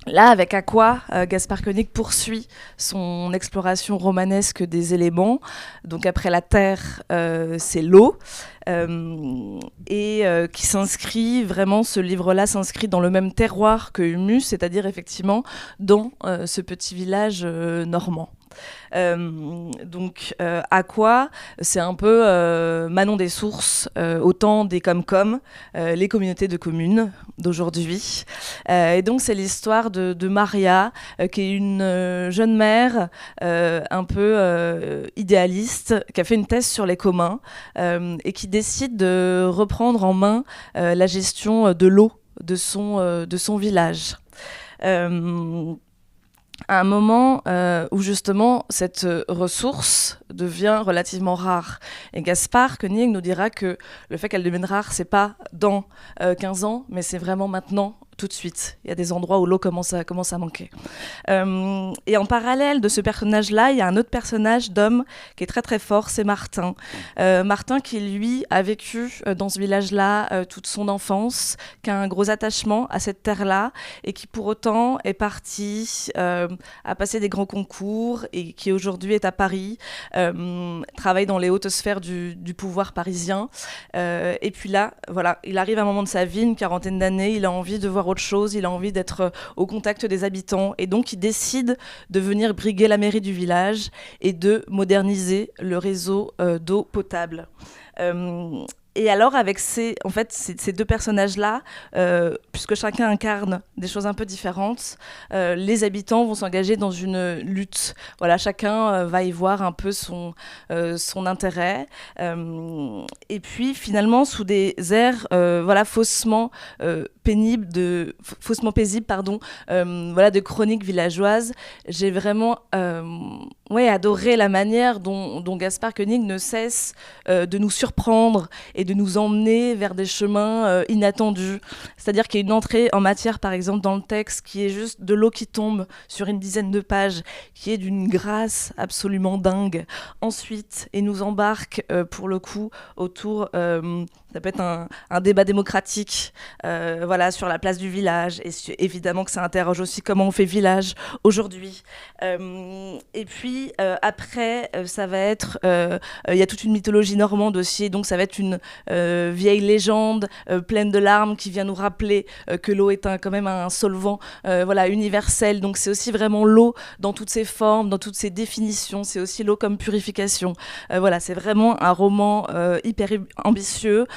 Là, avec À quoi, Gaspard Koenig poursuit son exploration romanesque des éléments. Donc après la terre, c'est l'eau. Et qui s'inscrit, vraiment, ce livre-là s'inscrit dans le même terroir que Humus, c'est-à-dire effectivement dans ce petit village normand. Donc À quoi, c'est un peu Manon des Sources, autant des Comcom, les communautés de communes d'aujourd'hui. Et donc c'est l'histoire de Maria, qui est une jeune mère un peu idéaliste, qui a fait une thèse sur les communs et qui décide de reprendre en main la gestion de l'eau de son village. À un moment où justement cette ressource devient relativement rare. Et Gaspard Koenig nous dira que le fait qu'elle devienne rare, c'est pas dans 15 ans, mais c'est vraiment maintenant, tout de suite. Il y a des endroits où l'eau commence à manquer. Et en parallèle de ce personnage-là, il y a un autre personnage d'homme qui est très très fort, c'est Martin. Martin qui, lui, a vécu dans ce village-là toute son enfance, qui a un gros attachement à cette terre-là, et qui pour autant est parti, a passé des grands concours, et qui aujourd'hui est à Paris, travaille dans les hautes sphères du pouvoir parisien. Et puis là, voilà, il arrive à un moment de sa vie, une quarantaine d'années, il a envie de voir autre chose, il a envie d'être au contact des habitants et donc il décide de venir briguer la mairie du village et de moderniser le réseau d'eau potable. Et alors, avec ces deux personnages-là, puisque chacun incarne des choses un peu différentes, les habitants vont s'engager dans une lutte. Voilà, chacun va y voir un peu son intérêt. Et puis, finalement, sous des airs faussement paisibles, de chroniques villageoises, j'ai vraiment adoré la manière dont Gaspard Koenig ne cesse de nous surprendre et de nous emmener vers des chemins inattendus. C'est-à-dire qu'il y a une entrée en matière, par exemple, dans le texte, qui est juste de l'eau qui tombe sur une dizaine de pages, qui est d'une grâce absolument dingue. Ensuite, il nous embarque, pour le coup, autour... ça peut être un débat démocratique sur la place du village. Et évidemment que ça interroge aussi comment on fait village aujourd'hui. Et puis, après, ça va être... Il y a toute une mythologie normande aussi. Donc, ça va être une vieille légende pleine de larmes qui vient nous rappeler que l'eau est quand même un solvant universel. Donc, c'est aussi vraiment l'eau dans toutes ses formes, dans toutes ses définitions. C'est aussi l'eau comme purification. C'est vraiment un roman hyper ambitieux.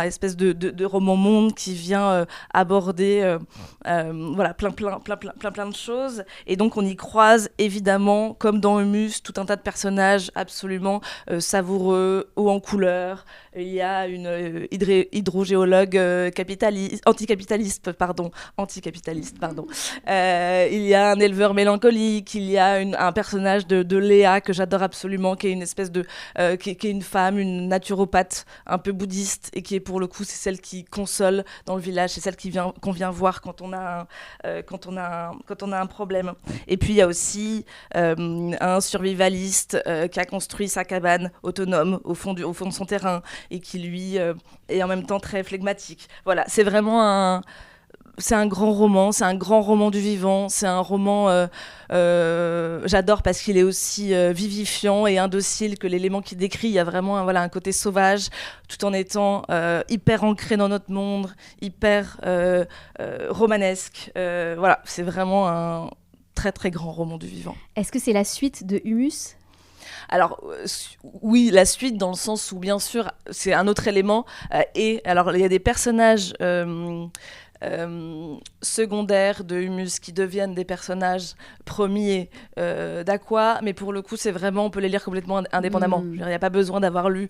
Espèce de roman monde qui vient aborder plein de choses. Et donc, on y croise, évidemment, comme dans Humus, tout un tas de personnages absolument savoureux, hauts en couleur. Il y a une hydrogéologue anticapitaliste. Il y a un éleveur mélancolique. Il y a un personnage de Léa que j'adore absolument, qui est une espèce qui est une femme, une naturopathe un peu bouddhiste et qui est pour le coup, c'est celle qui console dans le village, c'est celle qu'on vient voir quand on a un problème. Et puis il y a aussi un survivaliste qui a construit sa cabane autonome au fond de son terrain et qui lui est en même temps très flegmatique. Voilà, c'est vraiment c'est un grand roman du vivant, c'est un roman, j'adore parce qu'il est aussi vivifiant et indocile que l'élément qu'il décrit. Il y a vraiment un côté sauvage, tout en étant hyper ancré dans notre monde, hyper romanesque. Voilà, c'est vraiment un très très grand roman du vivant. Est-ce que c'est la suite de Humus ? Alors, oui, la suite, dans le sens où, bien sûr, c'est un autre élément. Et alors, il y a des personnages secondaires de Humus qui deviennent des personnages premiers d'Aqua, mais pour le coup, c'est vraiment, on peut les lire complètement indépendamment. Il n'y a pas besoin d'avoir lu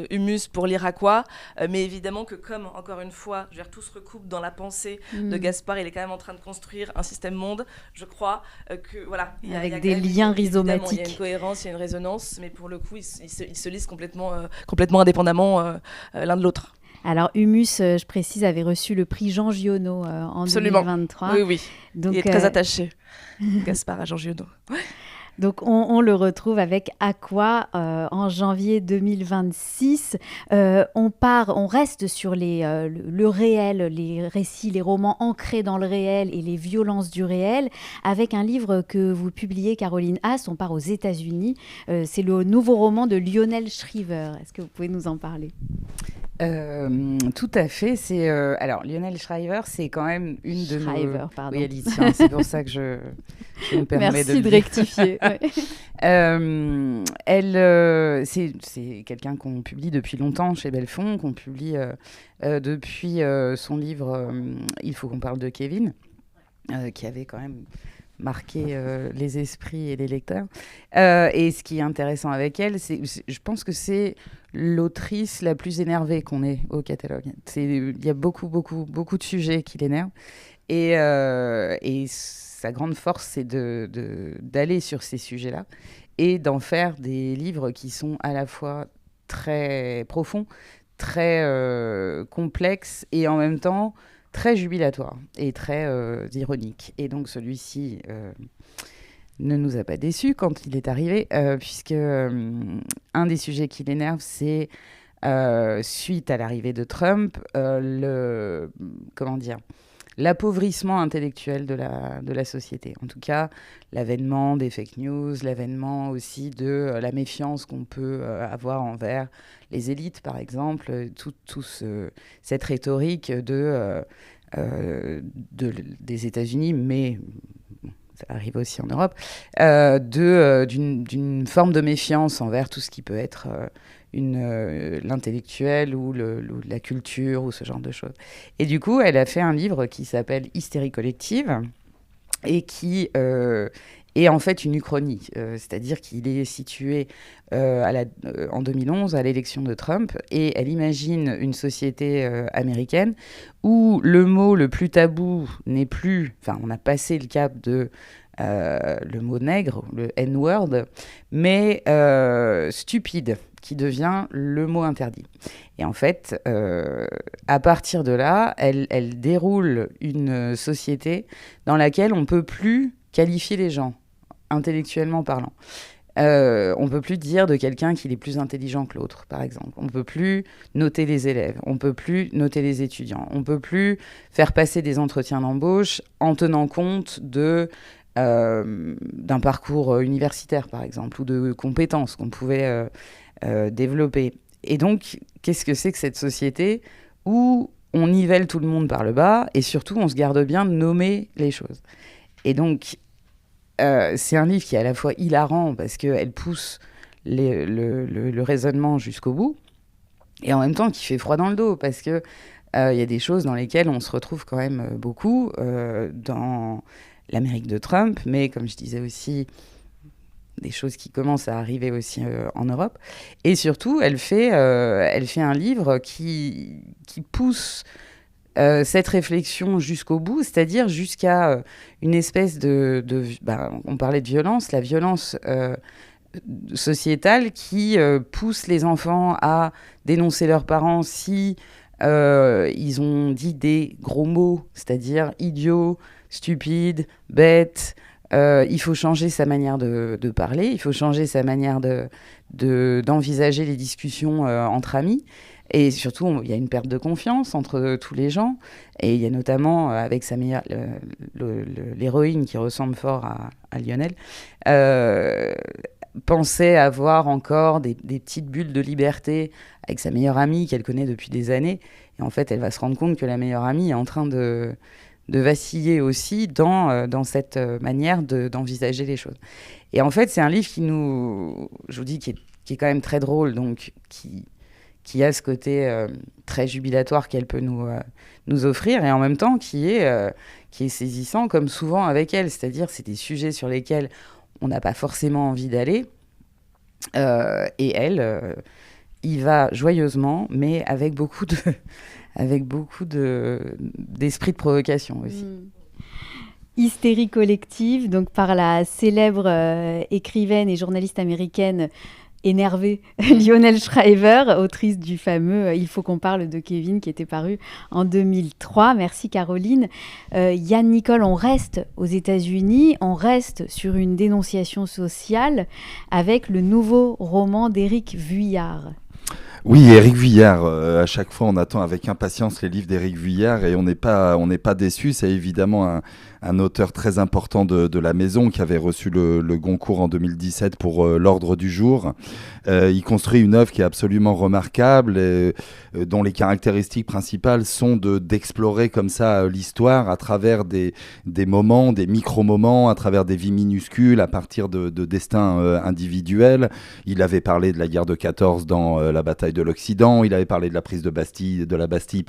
Humus pour lire Aqua, mais évidemment que comme, encore une fois, tout se recoupe dans la pensée de Gaspard, il est quand même en train de construire un système monde, je crois, que voilà, il y a des liens rhizomatiques. Il y a une cohérence, il y a une résonance, mais pour le coup, ils se lisent complètement indépendamment l'un de l'autre. Alors, Humus, je précise, avait reçu le prix Jean Giono en Absolument. 2023. Oui. Donc, il est très attaché, Gaspard, à Jean Giono. Donc, on le retrouve avec Aqua en janvier 2026. On reste sur le réel, les récits, les romans ancrés dans le réel et les violences du réel, avec un livre que vous publiez, Caroline Haas. On part aux États-Unis. C'est le nouveau roman de Lionel Shriver. Est-ce que vous pouvez nous en parler ? Tout à fait. Alors, Lionel Shriver, c'est quand même une de nos... Pardon. Oui, Alice, c'est pour ça que je me permets Merci de rectifier. C'est quelqu'un qu'on publie depuis longtemps chez Belfond, qu'on publie depuis son livre Il faut qu'on parle de Kevin, qui avait quand même marqué les esprits et les lecteurs. Et ce qui est intéressant avec elle, je pense que c'est l'autrice la plus énervée qu'on ait au catalogue. Il y a beaucoup de sujets qui l'énervent. Et sa grande force, c'est d'aller sur ces sujets-là et d'en faire des livres qui sont à la fois très profonds, très complexes et en même temps très jubilatoires et très ironiques. Et donc celui-ci ne nous a pas déçus quand il est arrivé, puisque un des sujets qui l'énerve, c'est suite à l'arrivée de Trump, l'appauvrissement intellectuel de la société. En tout cas, l'avènement des fake news, l'avènement aussi de la méfiance qu'on peut avoir envers les élites, par exemple, cette rhétorique des États-Unis, mais ça arrive aussi en Europe, d'une forme de méfiance envers tout ce qui peut être l'intellectuel ou la culture ou ce genre de choses. Et du coup, elle a fait un livre qui s'appelle Hystérie collective et qui est en fait une uchronie, c'est-à-dire qu'il est situé en 2011 à l'élection de Trump, et elle imagine une société américaine où le mot le plus tabou n'est plus... Enfin, on a passé le cap de le mot nègre, le N-word, mais stupide, qui devient le mot interdit. Et en fait, à partir de là, elle déroule une société dans laquelle on ne peut plus qualifier les gens, intellectuellement parlant. On ne peut plus dire de quelqu'un qu'il est plus intelligent que l'autre, par exemple. On ne peut plus noter les élèves, on ne peut plus noter les étudiants, on ne peut plus faire passer des entretiens d'embauche en tenant compte d'un parcours universitaire, par exemple, ou de compétences qu'on pouvait développer. Et donc, qu'est-ce que c'est que cette société où on nivelle tout le monde par le bas et surtout, on se garde bien de nommer les choses. Et donc, c'est un livre qui est à la fois hilarant parce qu'elle pousse le raisonnement jusqu'au bout et en même temps qui fait froid dans le dos parce qu'il y a des choses dans lesquelles on se retrouve quand même beaucoup dans l'Amérique de Trump, mais comme je disais aussi, des choses qui commencent à arriver aussi en Europe. Et surtout, elle fait un livre qui pousse cette réflexion jusqu'au bout, c'est-à-dire jusqu'à une espèce on parlait de violence, la violence sociétale qui pousse les enfants à dénoncer leurs parents si ils ont dit des gros mots, c'est-à-dire idiots, stupides, bêtes. Il faut changer sa manière de parler, il faut changer sa manière d'envisager les discussions entre amis. Et surtout, il y a une perte de confiance entre tous les gens. Et il y a notamment, avec sa meilleure, l'héroïne qui ressemble fort à Lionel, pensait avoir encore des petites bulles de liberté avec sa meilleure amie qu'elle connaît depuis des années. Et en fait, elle va se rendre compte que la meilleure amie est en train de vaciller aussi dans cette manière d'envisager les choses. Et en fait, c'est un livre je vous dis, qui est quand même très drôle, donc qui a ce côté très jubilatoire qu'elle peut nous offrir, et en même temps qui est saisissant, comme souvent avec elle. C'est-à-dire, c'est des sujets sur lesquels on n'a pas forcément envie d'aller, et elle y va joyeusement, mais avec beaucoup d'esprit de provocation aussi. Hystérie collective, donc par la célèbre écrivaine et journaliste américaine énervée Lionel Shriver, autrice du fameux Il faut qu'on parle de Kevin, qui était paru en 2003. Merci Caroline. Yann Nicole, on reste aux États-Unis, on reste sur une dénonciation sociale avec le nouveau roman d'Éric Vuillard. Oui, Éric Vuillard, à chaque fois on attend avec impatience les livres d'Éric Vuillard et on n'est pas déçu. C'est évidemment un auteur très important de la maison qui avait reçu le Goncourt en 2017 pour L'Ordre du jour. Il construit une œuvre qui est absolument remarquable et dont les caractéristiques principales sont d'explorer comme ça l'histoire à travers des moments, des micro-moments, à travers des vies minuscules, à partir de destins individuels. Il avait parlé de la guerre de 14 dans la bataille de l'Occident, il avait parlé de la prise de la Bastille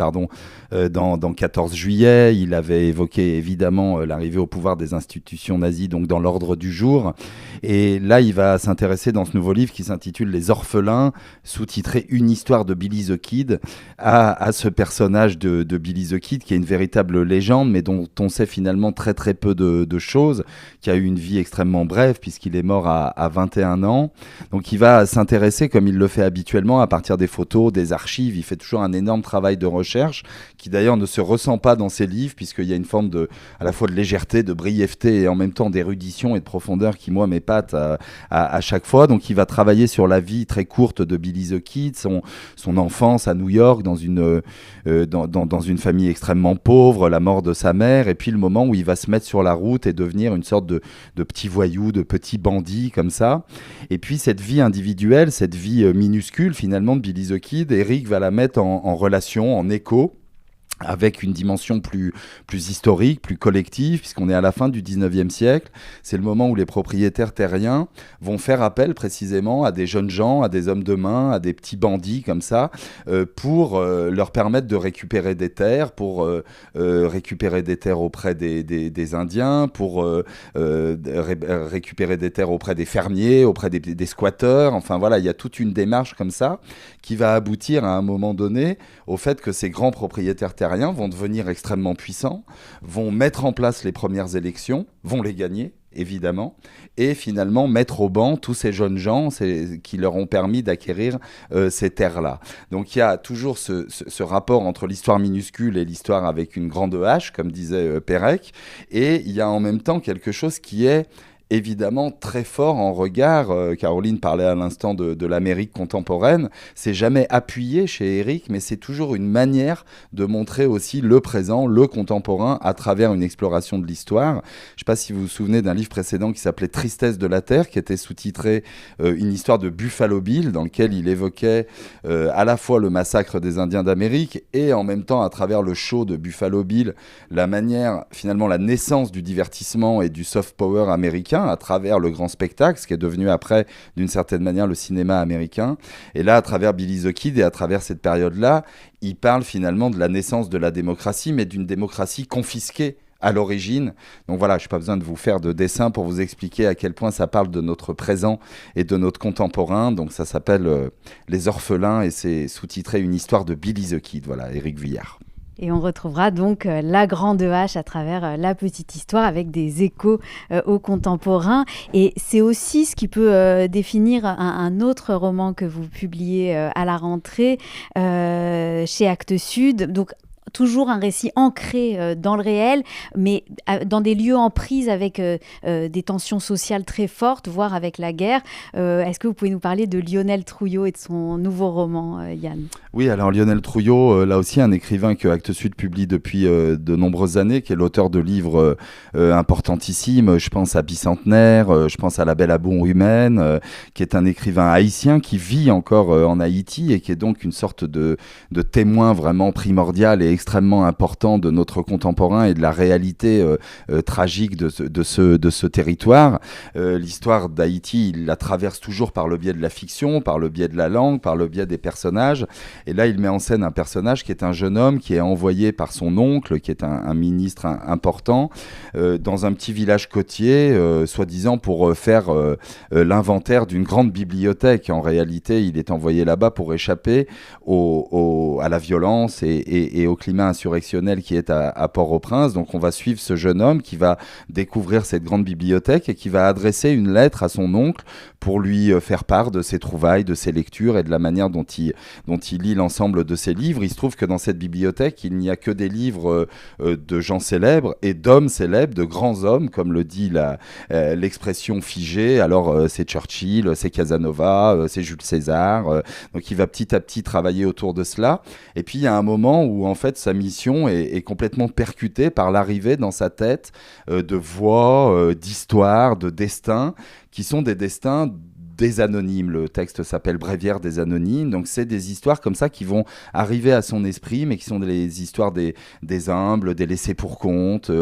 dans 14 juillet, il avait évoqué évidemment l'arrivée au pouvoir des institutions nazies, donc dans L'Ordre du jour. Et là, il va s'intéresser dans ce nouveau livre qui s'intitule Les Orphelins, sous-titré Une histoire de Billy the Kid, à ce personnage de Billy the Kid, qui est une véritable légende, mais dont on sait finalement très très peu de choses, qui a eu une vie extrêmement brève, puisqu'il est mort à 21 ans. Donc il va s'intéresser, comme il le fait habituellement, à partir des photos, des archives. Il fait toujours un énorme travail de recherche, qui d'ailleurs ne se ressent pas dans ses livres, puisqu'il y a une forme à la fois de légèreté, de brièveté, et en même temps d'érudition et de profondeur qui, moi, m'épate à chaque fois. Donc il va travailler sur la vie très courte de Billy the Kid, son enfance à New York, dans une famille extrêmement pauvre, la mort de sa mère, et puis le moment où il va se mettre sur la route et devenir une sorte de petit voyou, de petit bandit, comme ça. Et puis cette vie individuelle, cette vie minuscule, finalement, de Billy the Kid, Éric va la mettre en relation, en écho, avec une dimension plus historique, plus collective, puisqu'on est à la fin du 19e siècle. C'est le moment où les propriétaires terriens vont faire appel précisément à des jeunes gens, à des hommes de main, à des petits bandits comme ça, pour leur permettre de récupérer des terres, pour récupérer des terres auprès des Indiens, pour récupérer des terres auprès des fermiers, auprès des squatteurs. Enfin voilà, il y a toute une démarche comme ça qui va aboutir à un moment donné au fait que ces grands propriétaires terriens vont devenir extrêmement puissants, vont mettre en place les premières élections, vont les gagner, évidemment, et finalement mettre au banc tous ces jeunes gens qui leur ont permis d'acquérir ces terres-là. Donc il y a toujours ce rapport entre l'histoire minuscule et l'histoire avec une grande H, comme disait Pérec, et il y a en même temps quelque chose qui est évidemment très fort en regard. Caroline parlait à l'instant de l'Amérique contemporaine. C'est jamais appuyé chez Éric, mais c'est toujours une manière de montrer aussi le présent, le contemporain, à travers une exploration de l'histoire. Je ne sais pas si vous vous souvenez d'un livre précédent qui s'appelait Tristesse de la Terre, qui était sous-titré Une histoire de Buffalo Bill, dans lequel il évoquait à la fois le massacre des Indiens d'Amérique et en même temps, à travers le show de Buffalo Bill, la manière, finalement, la naissance du divertissement et du soft power américain à travers le grand spectacle, ce qui est devenu après, d'une certaine manière, le cinéma américain. Et là, à travers Billy the Kid et à travers cette période-là, il parle finalement de la naissance de la démocratie, mais d'une démocratie confisquée à l'origine. Donc voilà, je n'ai pas besoin de vous faire de dessin pour vous expliquer à quel point ça parle de notre présent et de notre contemporain. Donc ça s'appelle Les Orphelins et c'est sous-titré Une histoire de Billy the Kid. Voilà, Éric Vuillard. Et on retrouvera donc la grande hache à travers la petite histoire avec des échos aux contemporains. Et c'est aussi ce qui peut définir un autre roman que vous publiez à la rentrée chez Actes Sud. Donc toujours un récit ancré dans le réel, mais dans des lieux en prise avec des tensions sociales très fortes, voire avec la guerre. Est-ce que vous pouvez nous parler de Lionel Trouillot et de son nouveau roman, Yann ? Oui, alors Lionel Trouillot, là aussi un écrivain que Actes Sud publie depuis de nombreuses années, qui est l'auteur de livres importantissimes. Je pense à Bicentenaire, je pense à La Belle Amour humaine, qui est un écrivain haïtien qui vit encore en Haïti et qui est donc une sorte de témoin vraiment primordial et extrêmement important de notre contemporain et de la réalité tragique de ce territoire. L'histoire d'Haïti, il la traverse toujours par le biais de la fiction, par le biais de la langue, par le biais des personnages. Et là, il met en scène un personnage qui est un jeune homme qui est envoyé par son oncle, qui est un ministre important, dans un petit village côtier, soi-disant pour faire l'inventaire d'une grande bibliothèque. En réalité, il est envoyé là-bas pour échapper à la violence et au climat insurrectionnel qui est à Port-au-Prince. Donc on va suivre ce jeune homme qui va découvrir cette grande bibliothèque et qui va adresser une lettre à son oncle pour lui faire part de ses trouvailles, de ses lectures et de la manière dont il lit l'ensemble de ses livres. Il se trouve que dans cette bibliothèque, il n'y a que des livres de gens célèbres et d'hommes célèbres, de grands hommes, comme le dit l'expression figée. Alors c'est Churchill, c'est Casanova, c'est Jules César. Donc il va petit à petit travailler autour de cela. Et puis il y a un moment où en fait sa mission est complètement percutée par l'arrivée dans sa tête de voix, d'histoires, de destins, qui sont des destins des anonymes. Le texte s'appelle Bréviaire des anonymes. Donc c'est des histoires comme ça qui vont arriver à son esprit, mais qui sont des histoires des humbles, des laissés pour compte,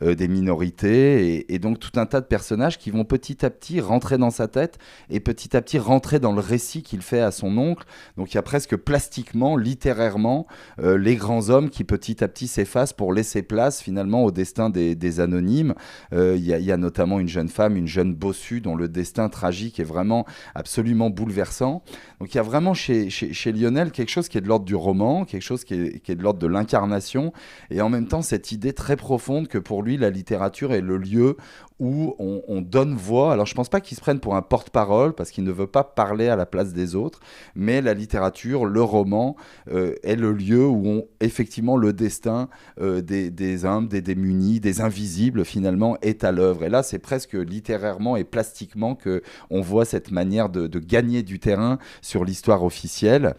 des minorités, et donc tout un tas de personnages qui vont petit à petit rentrer dans sa tête et petit à petit rentrer dans le récit qu'il fait à son oncle. Donc il y a presque plastiquement, littérairement, les grands hommes qui petit à petit s'effacent pour laisser place finalement au destin des anonymes. Il y a notamment une jeune femme, une jeune bossue dont le destin tragique est vraiment absolument bouleversant. Donc il y a vraiment chez Lionel quelque chose qui est de l'ordre du roman, quelque chose qui est de l'ordre de l'incarnation, et en même temps cette idée très profonde que pour lui la littérature est le lieu où on donne voix. Alors je ne pense pas qu'il se prenne pour un porte-parole parce qu'il ne veut pas parler à la place des autres, mais la littérature, le roman est le lieu où effectivement le destin des humbles, des démunis, des invisibles finalement est à l'œuvre. Et là c'est presque littérairement et plastiquement qu'on voit cette manière de gagner du terrain sur l'histoire officielle.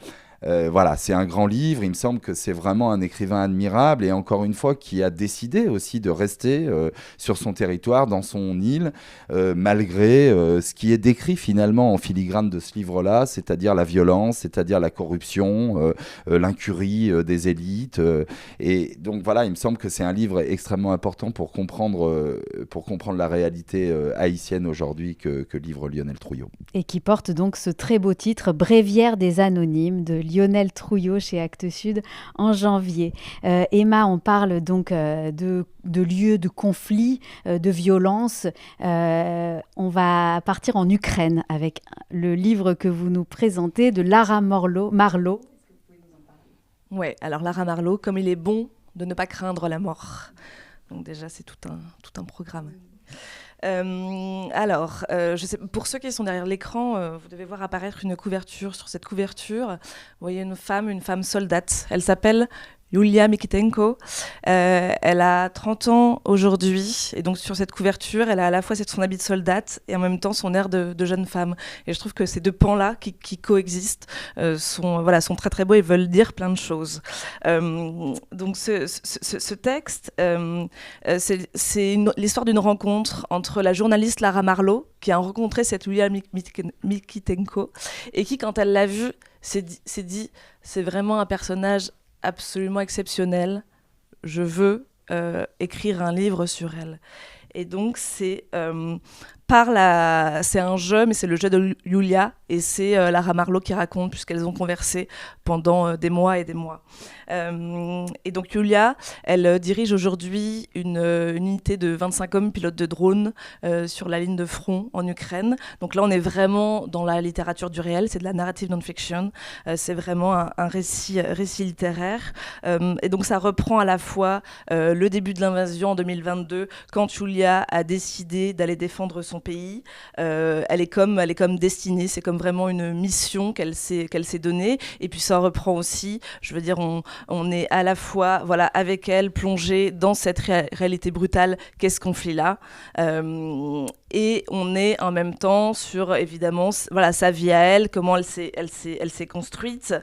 Voilà, c'est un grand livre, il me semble que c'est vraiment un écrivain admirable et encore une fois qui a décidé aussi de rester sur son territoire, dans son île, malgré ce qui est décrit finalement en filigrane de ce livre-là, c'est-à-dire la violence, c'est-à-dire la corruption, l'incurie des élites. Et donc voilà, il me semble que c'est un livre extrêmement important pour comprendre la réalité haïtienne aujourd'hui que livre Lionel Trouillot. Et qui porte donc ce très beau titre, Bréviaire des anonymes, de Lionel Trouillot chez Actes Sud en janvier. Emma, on parle donc de lieux de conflit, de violence. On va partir en Ukraine avec le livre que vous nous présentez de Lara Marlowe. Oui, alors Lara Marlowe, comme il est bon de ne pas craindre la mort. Donc déjà, c'est tout un programme. Je sais, pour ceux qui sont derrière l'écran, vous devez voir apparaître une couverture. Sur cette couverture, vous voyez une femme soldate. Elle s'appelle Yulia Mikitenko. Elle a 30 ans aujourd'hui. Et donc, sur cette couverture, elle a à la fois son habit de soldate et en même temps son air de jeune femme. Et je trouve que ces deux pans-là qui coexistent sont très très beaux et veulent dire plein de choses. Donc, ce texte, c'est l'histoire d'une rencontre entre la journaliste Lara Marlowe, qui a rencontré cette Yulia Mikitenko, et qui, quand elle l'a vue, s'est dit c'est vraiment un personnage absolument exceptionnelle, je veux écrire un livre sur elle. Et donc c'est un jeu, mais c'est le jeu de Yulia, et c'est Lara Marlowe qui raconte, puisqu'elles ont conversé pendant des mois et des mois. Et donc Yulia, elle dirige aujourd'hui une unité de 25 hommes pilotes de drones sur la ligne de front en Ukraine. Donc là, on est vraiment dans la littérature du réel, c'est de la narrative non-fiction, c'est vraiment un récit littéraire. Et donc ça reprend à la fois le début de l'invasion en 2022, quand Yulia a décidé d'aller défendre son pays. Elle est comme destinée, c'est comme vraiment une mission qu'elle s'est donnée. Et puis ça reprend aussi, je veux dire, on est à la fois avec elle plongé dans cette réalité brutale qu'est ce conflit-là. Et on est en même temps sur, évidemment, sa vie à elle, comment elle s'est construite.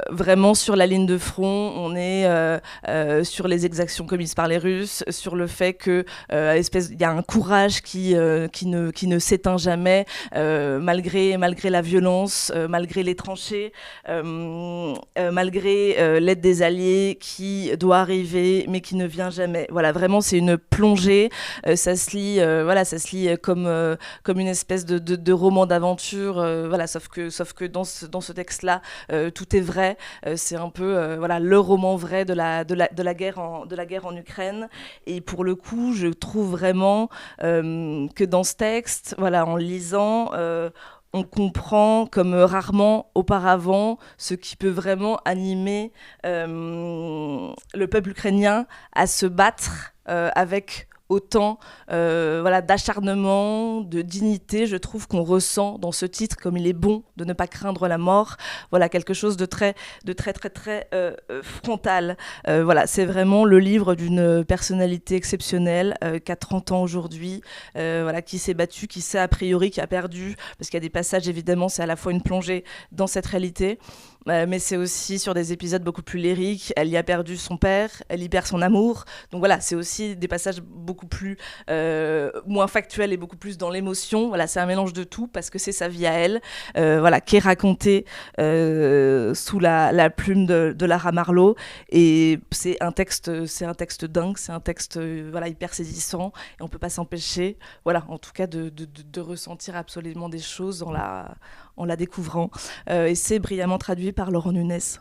Vraiment sur la ligne de front, on est sur les exactions commises par les Russes, sur le fait que il y a un courage qui ne s'éteint jamais, malgré la violence, malgré les tranchées, malgré l'aide des Alliés qui doit arriver, mais qui ne vient jamais. Voilà, vraiment, c'est une plongée. Ça se lit comme une espèce de roman d'aventure. Sauf que dans ce texte-là, tout est vrai. C'est un peu le roman vrai de la guerre en Ukraine. Et pour le coup, je trouve vraiment que dans ce texte, en le lisant, on comprend comme rarement auparavant ce qui peut vraiment animer le peuple ukrainien à se battre avec autant d'acharnement, de dignité. Je trouve qu'on ressent dans ce titre, comme il est bon de ne pas craindre la mort, quelque chose de très frontal. C'est vraiment le livre d'une personnalité exceptionnelle qui a 30 ans aujourd'hui, qui s'est battue, qui sait a priori, qui a perdu, parce qu'il y a des passages, évidemment, c'est à la fois une plongée dans cette réalité, mais c'est aussi sur des épisodes beaucoup plus lyriques. Elle y a perdu son père, elle y perd son amour. Donc c'est aussi des passages beaucoup plus moins factuels et beaucoup plus dans l'émotion. C'est un mélange de tout parce que c'est sa vie à elle, qui est racontée sous la plume de Lara Marlowe. Et c'est un texte dingue, c'est un texte hyper saisissant et on peut pas s'empêcher, en tout cas de ressentir absolument des choses en la découvrant. Et c'est brillamment traduit par Laurent Nunez.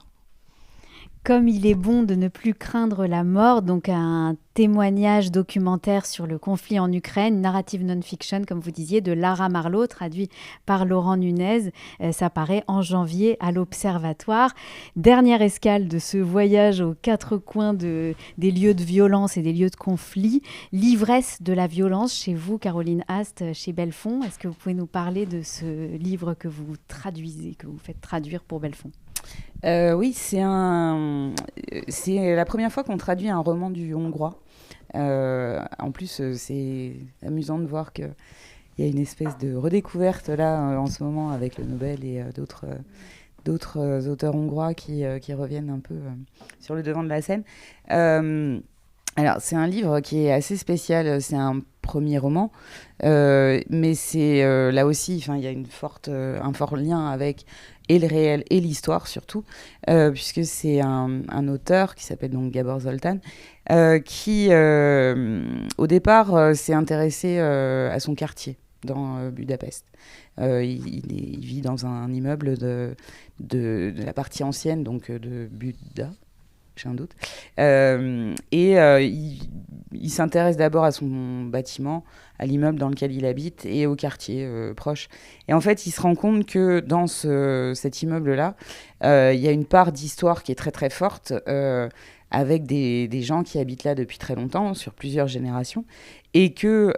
Comme il est bon de ne plus craindre la mort, donc un témoignage documentaire sur le conflit en Ukraine, narrative non-fiction, comme vous disiez, de Lara Marlowe, traduit par Laurent Nunez. Ça paraît en janvier à l'Observatoire. Dernière escale de ce voyage aux quatre coins des lieux de violence et des lieux de conflit. L'ivresse de la violence chez vous, Caroline Haste, chez Belfond. Est-ce que vous pouvez nous parler de ce livre que vous traduisez, que vous faites traduire pour Belfond ? Oui, c'est la première fois qu'on traduit un roman du hongrois. En plus, c'est amusant de voir qu'il y a une espèce de redécouverte là en ce moment avec le Nobel et d'autres auteurs hongrois qui reviennent un peu sur le devant de la scène. Alors, c'est un livre qui est assez spécial. C'est un premier roman, mais c'est là aussi, il y a un fort lien avec et le réel et l'histoire surtout, puisque c'est un auteur qui s'appelle donc Gabor Zoltán, qui au départ s'est intéressé à son quartier dans Budapest. Il vit dans un immeuble de la partie ancienne, donc de Buda. J'ai un doute. Il s'intéresse d'abord à son bâtiment, à l'immeuble dans lequel il habite et au quartier proche. Et en fait, il se rend compte que dans cet immeuble-là, il y a une part d'histoire qui est très très forte, avec des gens qui habitent là depuis très longtemps, sur plusieurs générations, et que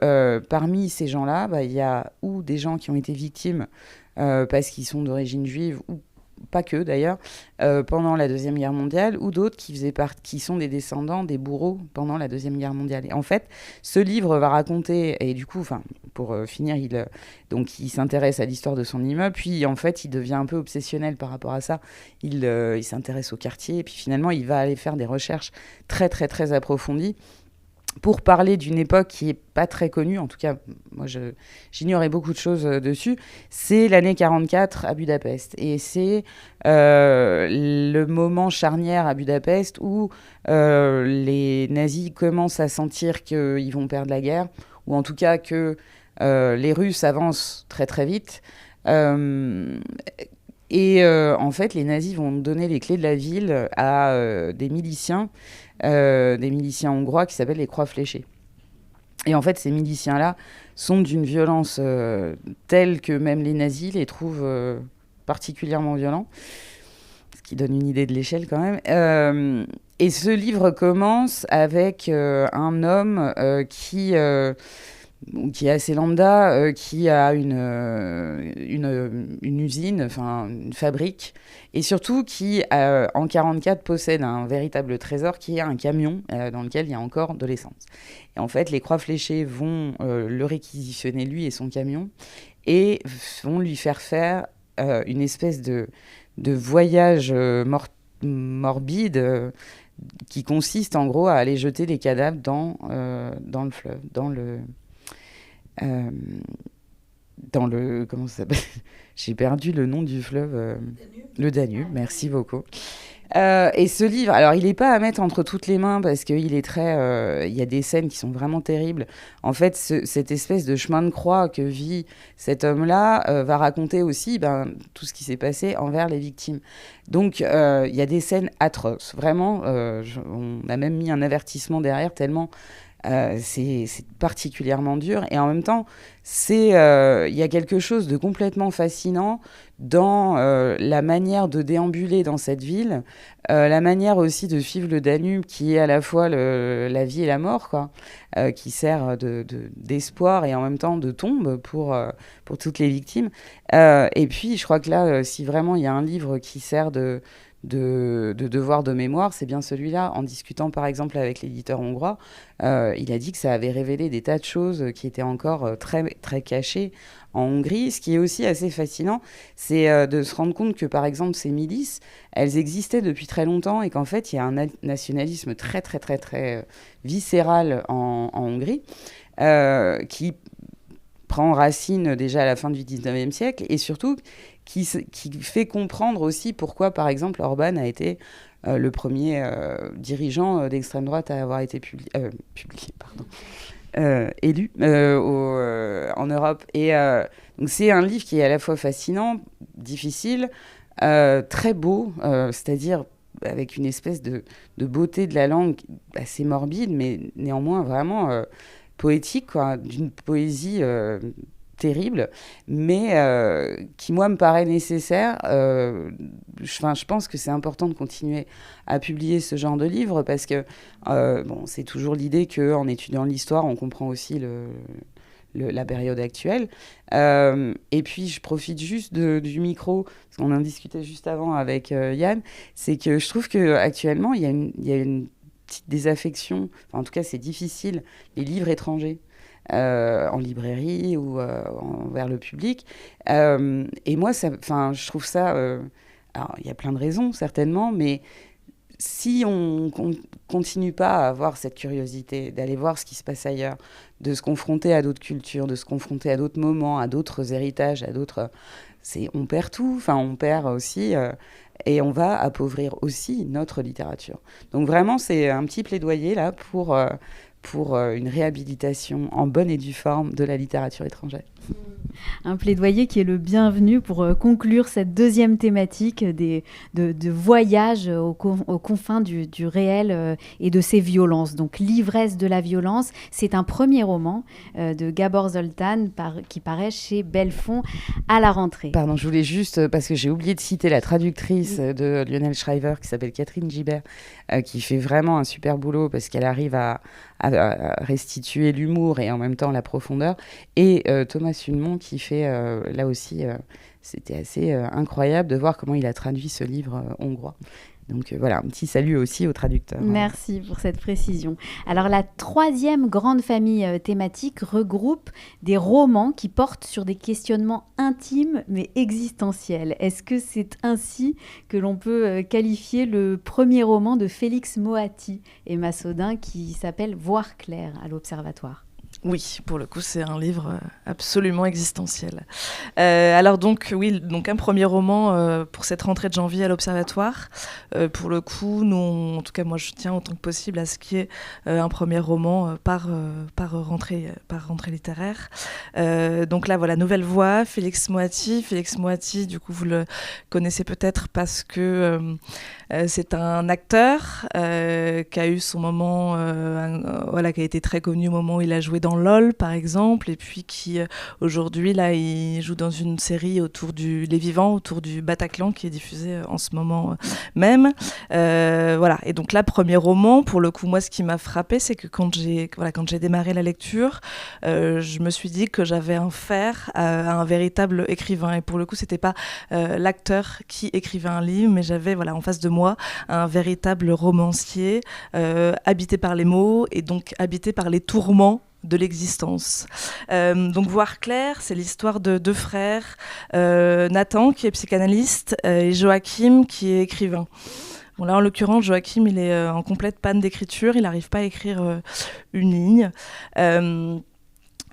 parmi ces gens-là, il y a ou des gens qui ont été victimes parce qu'ils sont d'origine juive, ou pas que d'ailleurs, pendant la Deuxième Guerre mondiale, ou d'autres qui sont des descendants des bourreaux pendant la Deuxième Guerre mondiale. Et en fait, ce livre va raconter, et du coup, pour finir, il s'intéresse à l'histoire de son immeuble, puis en fait, il devient un peu obsessionnel par rapport à ça. Il s'intéresse au quartier, et puis finalement, il va aller faire des recherches très, très, très approfondies pour parler d'une époque qui n'est pas très connue, en tout cas, moi j'ignorais beaucoup de choses dessus, c'est l'année 1944 à Budapest. Et c'est le moment charnière à Budapest où les nazis commencent à sentir qu'ils vont perdre la guerre, ou en tout cas que les Russes avancent très très vite. En fait, les nazis vont donner les clés de la ville à des miliciens hongrois qui s'appellent les Croix Fléchées. Et en fait, ces miliciens-là sont d'une violence telle que même les nazis les trouvent particulièrement violents. Ce qui donne une idée de l'échelle quand même. Et ce livre commence avec un homme qui est assez lambda, qui a une usine, enfin une fabrique, et surtout qui, en 1944, possède un véritable trésor qui est un camion dans lequel il y a encore de l'essence. Et en fait, les Croix Fléchées vont le réquisitionner, lui et son camion, et vont lui faire une espèce de voyage morbide qui consiste en gros à aller jeter des cadavres dans le fleuve, dans le comment ça s'appelle. J'ai perdu le nom du fleuve. Le Danube, merci beaucoup. Et ce livre, alors il n'est pas à mettre entre toutes les mains parce qu'il est très... il y a des scènes qui sont vraiment terribles. En fait, cette espèce de chemin de croix que vit cet homme-là va raconter aussi tout ce qui s'est passé envers les victimes. Donc, il y a des scènes atroces. Vraiment, on a même mis un avertissement derrière tellement... c'est particulièrement dur et en même temps il y a quelque chose de complètement fascinant dans la manière de déambuler dans cette ville, la manière aussi de suivre le Danube qui est à la fois la vie et la mort, quoi, qui sert d'espoir et en même temps de tombe pour toutes les victimes. Et puis je crois que là, si vraiment il y a un livre qui sert de devoir de mémoire, c'est bien celui-là. En discutant par exemple avec l'éditeur hongrois, il a dit que ça avait révélé des tas de choses qui étaient encore très, très cachées en Hongrie. Ce qui est aussi assez fascinant, c'est de se rendre compte que par exemple ces milices, elles existaient depuis très longtemps et qu'en fait il y a un nationalisme très très très très viscéral en Hongrie qui prend racine déjà à la fin du 19e siècle et surtout qui fait comprendre aussi pourquoi, par exemple, Orban a été le premier dirigeant d'extrême droite à avoir été élu en Europe. Et donc c'est un livre qui est à la fois fascinant, difficile, très beau, c'est-à-dire avec une espèce de beauté de la langue assez morbide, mais néanmoins vraiment poétique, quoi, d'une poésie terrible, mais qui, moi, me paraît nécessaire. Je pense que c'est important de continuer à publier ce genre de livres parce que c'est toujours l'idée qu'en étudiant l'histoire, on comprend aussi la période actuelle. Et puis, je profite juste du micro, parce qu'on en discutait juste avant avec Yann, c'est que je trouve qu'actuellement, il y a une petite désaffection, enfin, en tout cas, c'est difficile, les livres étrangers. En librairie ou vers le public. Et moi, je trouve ça... alors, il y a plein de raisons, certainement, mais si on continue pas à avoir cette curiosité, d'aller voir ce qui se passe ailleurs, de se confronter à d'autres cultures, de se confronter à d'autres moments, à d'autres héritages, à d'autres... on perd tout, enfin, on perd aussi... et on va appauvrir aussi notre littérature. Donc vraiment, c'est un petit plaidoyer, là, pour une réhabilitation en bonne et due forme de la littérature étrangère. Un plaidoyer qui est le bienvenu pour conclure cette deuxième thématique de voyage aux confins du réel et de ses violences. Donc L'ivresse de la violence, c'est un premier roman de Gabor Zoltán qui paraît chez Belfond à la rentrée. Pardon, je voulais juste, parce que j'ai oublié de citer la traductrice de Lionel Shriver qui s'appelle Catherine Gibert, qui fait vraiment un super boulot parce qu'elle arrive à restituer l'humour et en même temps la profondeur. Et Thomas Sulmont qui fait, là aussi, c'était assez incroyable de voir comment il a traduit ce livre hongrois. Donc voilà, un petit salut aussi aux traducteurs. Merci pour cette précision. Alors la troisième grande famille thématique regroupe des romans qui portent sur des questionnements intimes mais existentiels. Est-ce que c'est ainsi que l'on peut qualifier le premier roman de Félix Moati et Massaudin qui s'appelle Voir clair à l'Observatoire ? Oui, pour le coup, c'est un livre absolument existentiel. Alors donc, oui, donc un premier roman pour cette rentrée de janvier à l'Observatoire. Pour le coup, nous, en tout cas, moi, je tiens autant que possible à ce qu'il y ait un premier roman par rentrée littéraire. Donc là, voilà, nouvelle voix, Félix Moati. Félix Moati, du coup, vous le connaissez peut-être parce que C'est un acteur qui a eu son moment, qui a été très connu au moment où il a joué dans LOL, par exemple, et puis qui, aujourd'hui, là, il joue dans une série autour Les Vivants, autour du Bataclan, qui est diffusée en ce moment même. Et donc là, premier roman, pour le coup, moi, ce qui m'a frappé, c'est que quand j'ai démarré la lecture, je me suis dit que j'avais affaire à un véritable écrivain. Et pour le coup, c'était pas l'acteur qui écrivait un livre, mais j'avais en face de moi un véritable romancier habité par les mots et donc habité par les tourments de l'existence. Donc Voir clair, c'est l'histoire de deux frères, Nathan qui est psychanalyste et Joachim qui est écrivain. Bon, là, en l'occurrence, Joachim, il est en complète panne d'écriture, il n'arrive pas à écrire une ligne.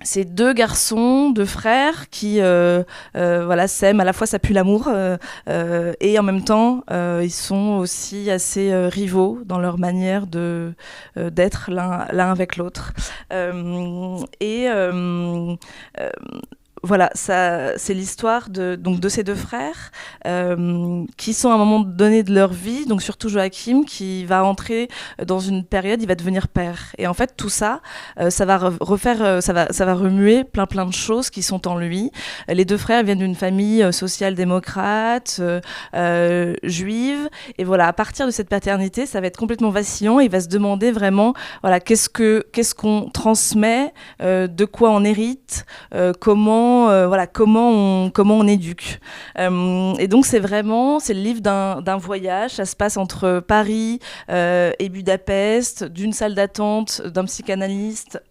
C'est deux garçons, deux frères qui s'aiment, à la fois ça pue l'amour et en même temps ils sont aussi assez rivaux dans leur manière d'être l'un avec l'autre. Voilà, ça, c'est l'histoire de ces deux frères qui sont à un moment donné de leur vie, donc surtout Joachim qui va entrer dans une période, il va devenir père. Et en fait, tout ça, ça va remuer plein de choses qui sont en lui. Les deux frères viennent d'une famille social-démocrate, juive. Et voilà, à partir de cette paternité, ça va être complètement vacillant. Il va se demander vraiment, qu'est-ce qu'on transmet, de quoi on hérite, comment on éduque. Et donc c'est le livre d'un voyage. Ça se passe entre Paris et Budapest, d'une salle d'attente d'un psychanalyste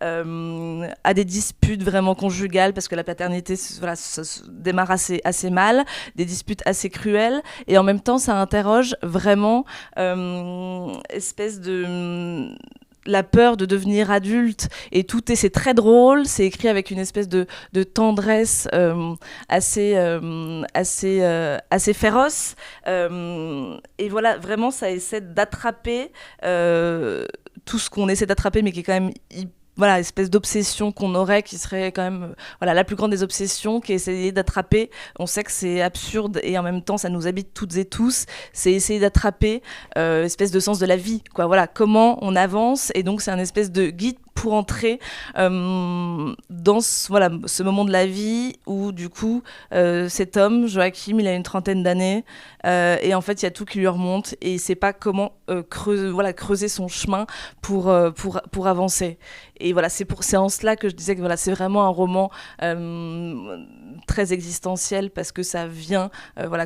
à des disputes vraiment conjugales parce que la paternité ça se démarre assez mal, des disputes assez cruelles, et en même temps ça interroge vraiment espèce de la peur de devenir adulte, et c'est très drôle, c'est écrit avec une espèce de tendresse assez féroce, et voilà, vraiment ça essaie d'attraper tout ce qu'on essaie d'attraper mais qui est quand même espèce d'obsession qu'on aurait, qui serait quand même la plus grande des obsessions, qui est essayer d'attraper. On sait que c'est absurde et en même temps ça nous habite toutes et tous. C'est essayer d'attraper espèce de sens de la vie, quoi. Voilà, comment on avance, et donc c'est un espèce de guide pour entrer dans ce moment de la vie où du coup cet homme, Joachim, il a une trentaine d'années et en fait il y a tout qui lui remonte et il sait pas comment creuser son chemin pour avancer. Et voilà, c'est en cela que je disais que c'est vraiment un roman très existentiel, parce que ça vient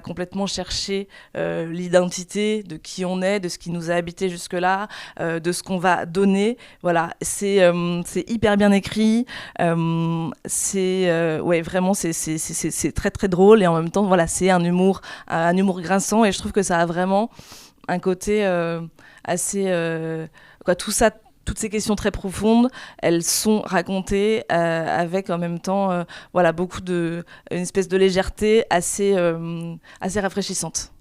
complètement chercher l'identité de qui on est, de ce qui nous a habité jusque-là, de ce qu'on va donner. Voilà, c'est hyper bien écrit, vraiment c'est très très drôle, et en même temps c'est un humour grinçant, et je trouve que ça a vraiment un côté assez tout ça. Toutes ces questions très profondes, elles sont racontées avec en même temps beaucoup une espèce de légèreté assez rafraîchissante.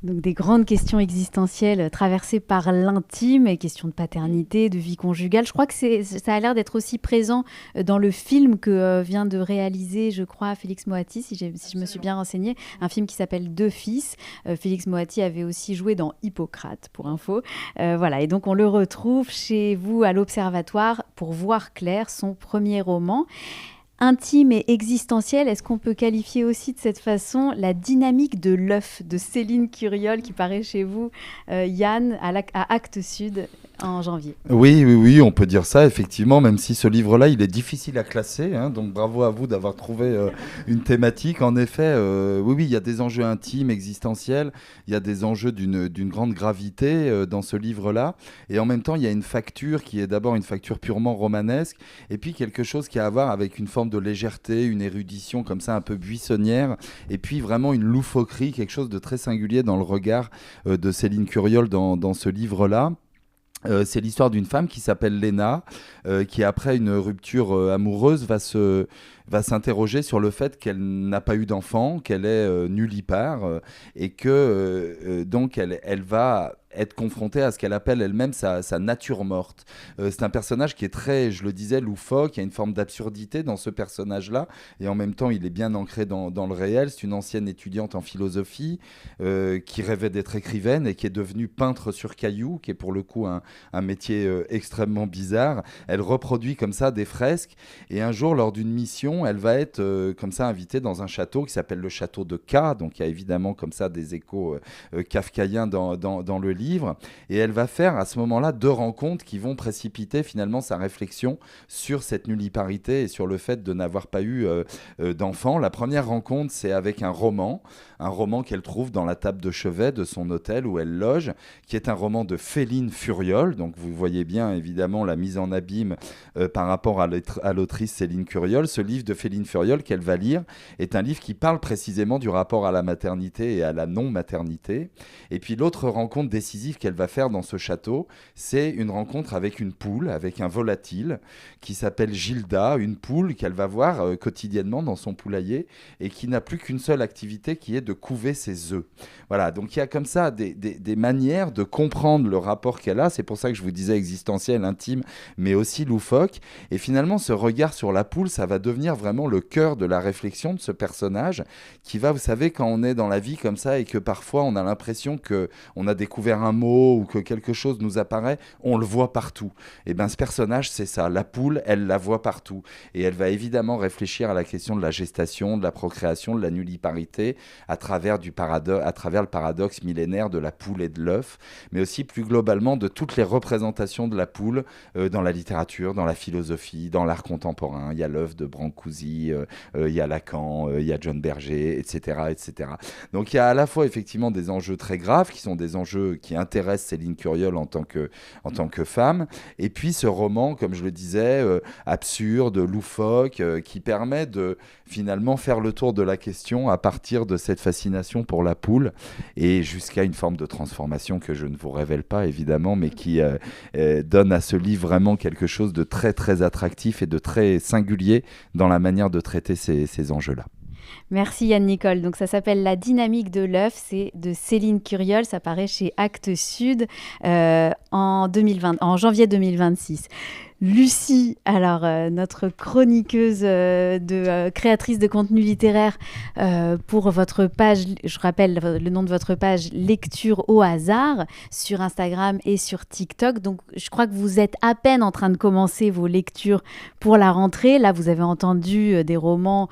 Donc des grandes questions existentielles traversées par l'intime, et questions de paternité, de vie conjugale. Je crois que ça a l'air d'être aussi présent dans le film que vient de réaliser, je crois, Félix Moati, si je me suis bien renseignée, un film qui s'appelle Deux fils. Félix Moati avait aussi joué dans Hippocrate, pour info. Et donc on le retrouve chez vous à l'Observatoire pour Voir clair, son premier roman. Intime et existentiel, est-ce qu'on peut qualifier aussi de cette façon la dynamique de l'œuf de Céline Curiol qui paraît chez vous, Yann, à Actes Sud en janvier? Oui, on peut dire ça, effectivement, même si ce livre-là, il est difficile à classer, donc bravo à vous d'avoir trouvé une thématique. En effet, il y a des enjeux intimes, existentiels, il y a des enjeux d'une grande gravité dans ce livre-là, et en même temps, il y a une facture qui est d'abord une facture purement romanesque, et puis quelque chose qui a à voir avec une forme de légèreté, une érudition comme ça un peu buissonnière, et puis vraiment une loufoquerie, quelque chose de très singulier dans le regard de Céline Curiol dans ce livre-là. C'est l'histoire d'une femme qui s'appelle Léna, qui après une rupture amoureuse va se va s'interroger sur le fait qu'elle n'a pas eu d'enfant, qu'elle est nullipare, et que donc elle va être confrontée à ce qu'elle appelle elle-même sa nature morte. C'est un personnage qui est très, je le disais, loufoque, il y a une forme d'absurdité dans ce personnage-là, et en même temps il est bien ancré dans le réel. C'est une ancienne étudiante en philosophie qui rêvait d'être écrivaine et qui est devenue peintre sur cailloux, qui est pour le coup un métier extrêmement bizarre. Elle reproduit comme ça des fresques, et un jour lors d'une mission, elle va être comme ça invitée dans un château qui s'appelle le château de K, donc il y a évidemment comme ça des échos kafkaïens dans le livre. Et elle va faire à ce moment-là 2 rencontres qui vont précipiter finalement sa réflexion sur cette nulliparité et sur le fait de n'avoir pas eu d'enfant. La première rencontre, c'est avec un roman qu'elle trouve dans la table de chevet de son hôtel où elle loge, qui est un roman de Féline Furiol. Donc vous voyez bien évidemment la mise en abîme par rapport à l'autrice Céline Curiol. Ce livre de Féline Furiol qu'elle va lire est un livre qui parle précisément du rapport à la maternité et à la non-maternité. Et puis l'autre rencontre décisive qu'elle va faire dans ce château, c'est une rencontre avec une poule, avec un volatile qui s'appelle Gilda, une poule qu'elle va voir quotidiennement dans son poulailler et qui n'a plus qu'une seule activité, qui est de couver ses œufs. Voilà, donc il y a comme ça des manières de comprendre le rapport qu'elle a. C'est pour ça que je vous disais existentiel, intime, mais aussi loufoque. Et finalement, ce regard sur la poule, ça va devenir vraiment le cœur de la réflexion de ce personnage qui va, vous savez, quand on est dans la vie comme ça et que parfois on a l'impression qu'on a découvert un mot ou que quelque chose nous apparaît, on le voit partout. Et bien ce personnage, c'est ça. La poule, elle la voit partout. Et elle va évidemment réfléchir à la question de la gestation, de la procréation, de la nulliparité, à travers le paradoxe millénaire de la poule et de l'œuf, mais aussi plus globalement de toutes les représentations de la poule dans la littérature, dans la philosophie, dans l'art contemporain. Il y a l'œuf de Brancusi, il y a Lacan, il y a John Berger, etc., etc. Donc il y a à la fois effectivement des enjeux très graves, qui sont des enjeux qui intéressent Céline Curiol en tant que femme, et puis ce roman, comme je le disais, absurde, loufoque, qui permet de finalement faire le tour de la question à partir de cette fascination pour la poule et jusqu'à une forme de transformation que je ne vous révèle pas évidemment, mais qui donne à ce livre vraiment quelque chose de très très attractif et de très singulier dans la manière de traiter ces enjeux-là. Merci Yann Nicole. Donc ça s'appelle La dynamique de l'œuf, c'est de Céline Curiol, ça paraît chez Actes Sud en janvier 2026. Lucie, alors notre chroniqueuse créatrice de contenu littéraire pour votre page, je rappelle le nom de votre page, Lecture au hasard, sur Instagram et sur TikTok. Donc je crois que vous êtes à peine en train de commencer vos lectures pour la rentrée. Là, vous avez entendu des romans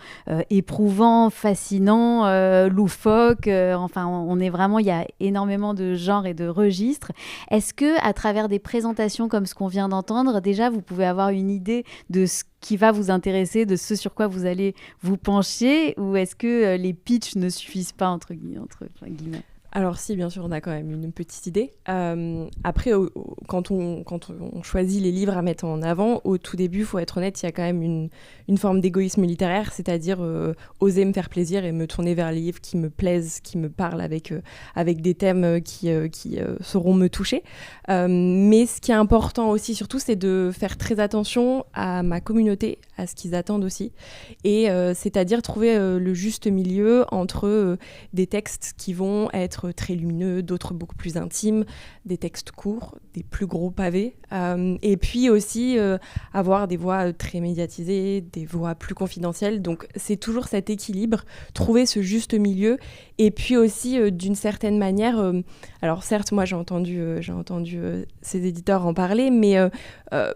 éprouvants, fascinants, loufoques. Enfin, on est vraiment, il y a énormément de genres et de registres. Est-ce que, à travers des présentations comme ce qu'on vient d'entendre, déjà vous pouvez avoir une idée de ce qui va vous intéresser, de ce sur quoi vous allez vous pencher, ou est-ce que les pitchs ne suffisent pas entre guillemets? Alors si, bien sûr, on a quand même une petite idée. Après, quand on choisit les livres à mettre en avant, au tout début, il faut être honnête, il y a quand même une forme d'égoïsme littéraire, c'est-à-dire oser me faire plaisir et me tourner vers les livres qui me plaisent, qui me parlent avec des thèmes qui sauront me toucher. Mais ce qui est important aussi, surtout, c'est de faire très attention à ma communauté, à ce qu'ils attendent aussi. Et c'est-à-dire trouver le juste milieu entre des textes qui vont être très lumineux, d'autres beaucoup plus intimes, des textes courts, des plus gros pavés, et puis aussi avoir des voix très médiatisées, des voix plus confidentielles. Donc c'est toujours cet équilibre, trouver ce juste milieu, et puis aussi d'une certaine manière, alors certes moi j'ai entendu ces éditeurs en parler, mais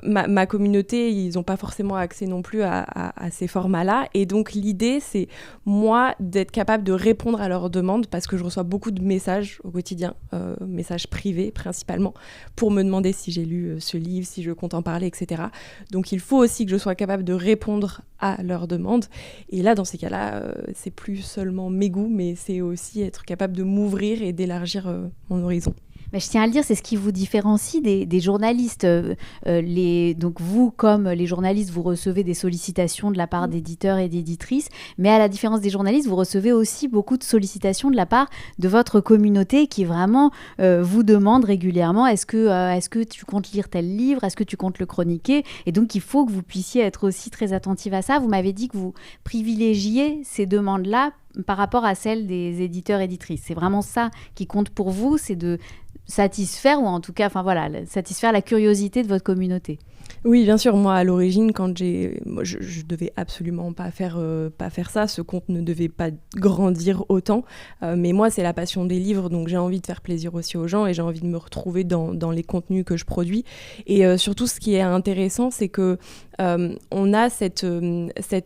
ma communauté, ils n'ont pas forcément accès non plus à ces formats-là, et donc l'idée c'est moi d'être capable de répondre à leurs demandes, parce que je reçois beaucoup de messages au quotidien, messages privés principalement, pour me demander si j'ai lu ce livre, si je compte en parler, etc. Donc il faut aussi que je sois capable de répondre à leurs demandes, et là dans ces cas-là c'est plus seulement mes goûts, mais c'est aussi être capable de m'ouvrir et d'élargir mon horizon. Mais je tiens à le dire, c'est ce qui vous différencie des journalistes. Donc vous, comme les journalistes, vous recevez des sollicitations de la part d'éditeurs et d'éditrices, mais à la différence des journalistes, vous recevez aussi beaucoup de sollicitations de la part de votre communauté qui vraiment vous demande régulièrement est-ce que tu comptes lire tel livre, est-ce que tu comptes le chroniquer? Et donc il faut que vous puissiez être aussi très attentive à ça. Vous m'avez dit que vous privilégiez ces demandes-là par rapport à celles des éditeurs-éditrices. C'est vraiment ça qui compte pour vous, c'est de satisfaire, ou en tout cas, satisfaire la curiosité de votre communauté. Oui, bien sûr. Moi, à l'origine, je devais absolument pas faire ça. Ce compte ne devait pas grandir autant. Mais moi, c'est la passion des livres, donc j'ai envie de faire plaisir aussi aux gens et j'ai envie de me retrouver dans les contenus que je produis. Et surtout, ce qui est intéressant, c'est que on a cette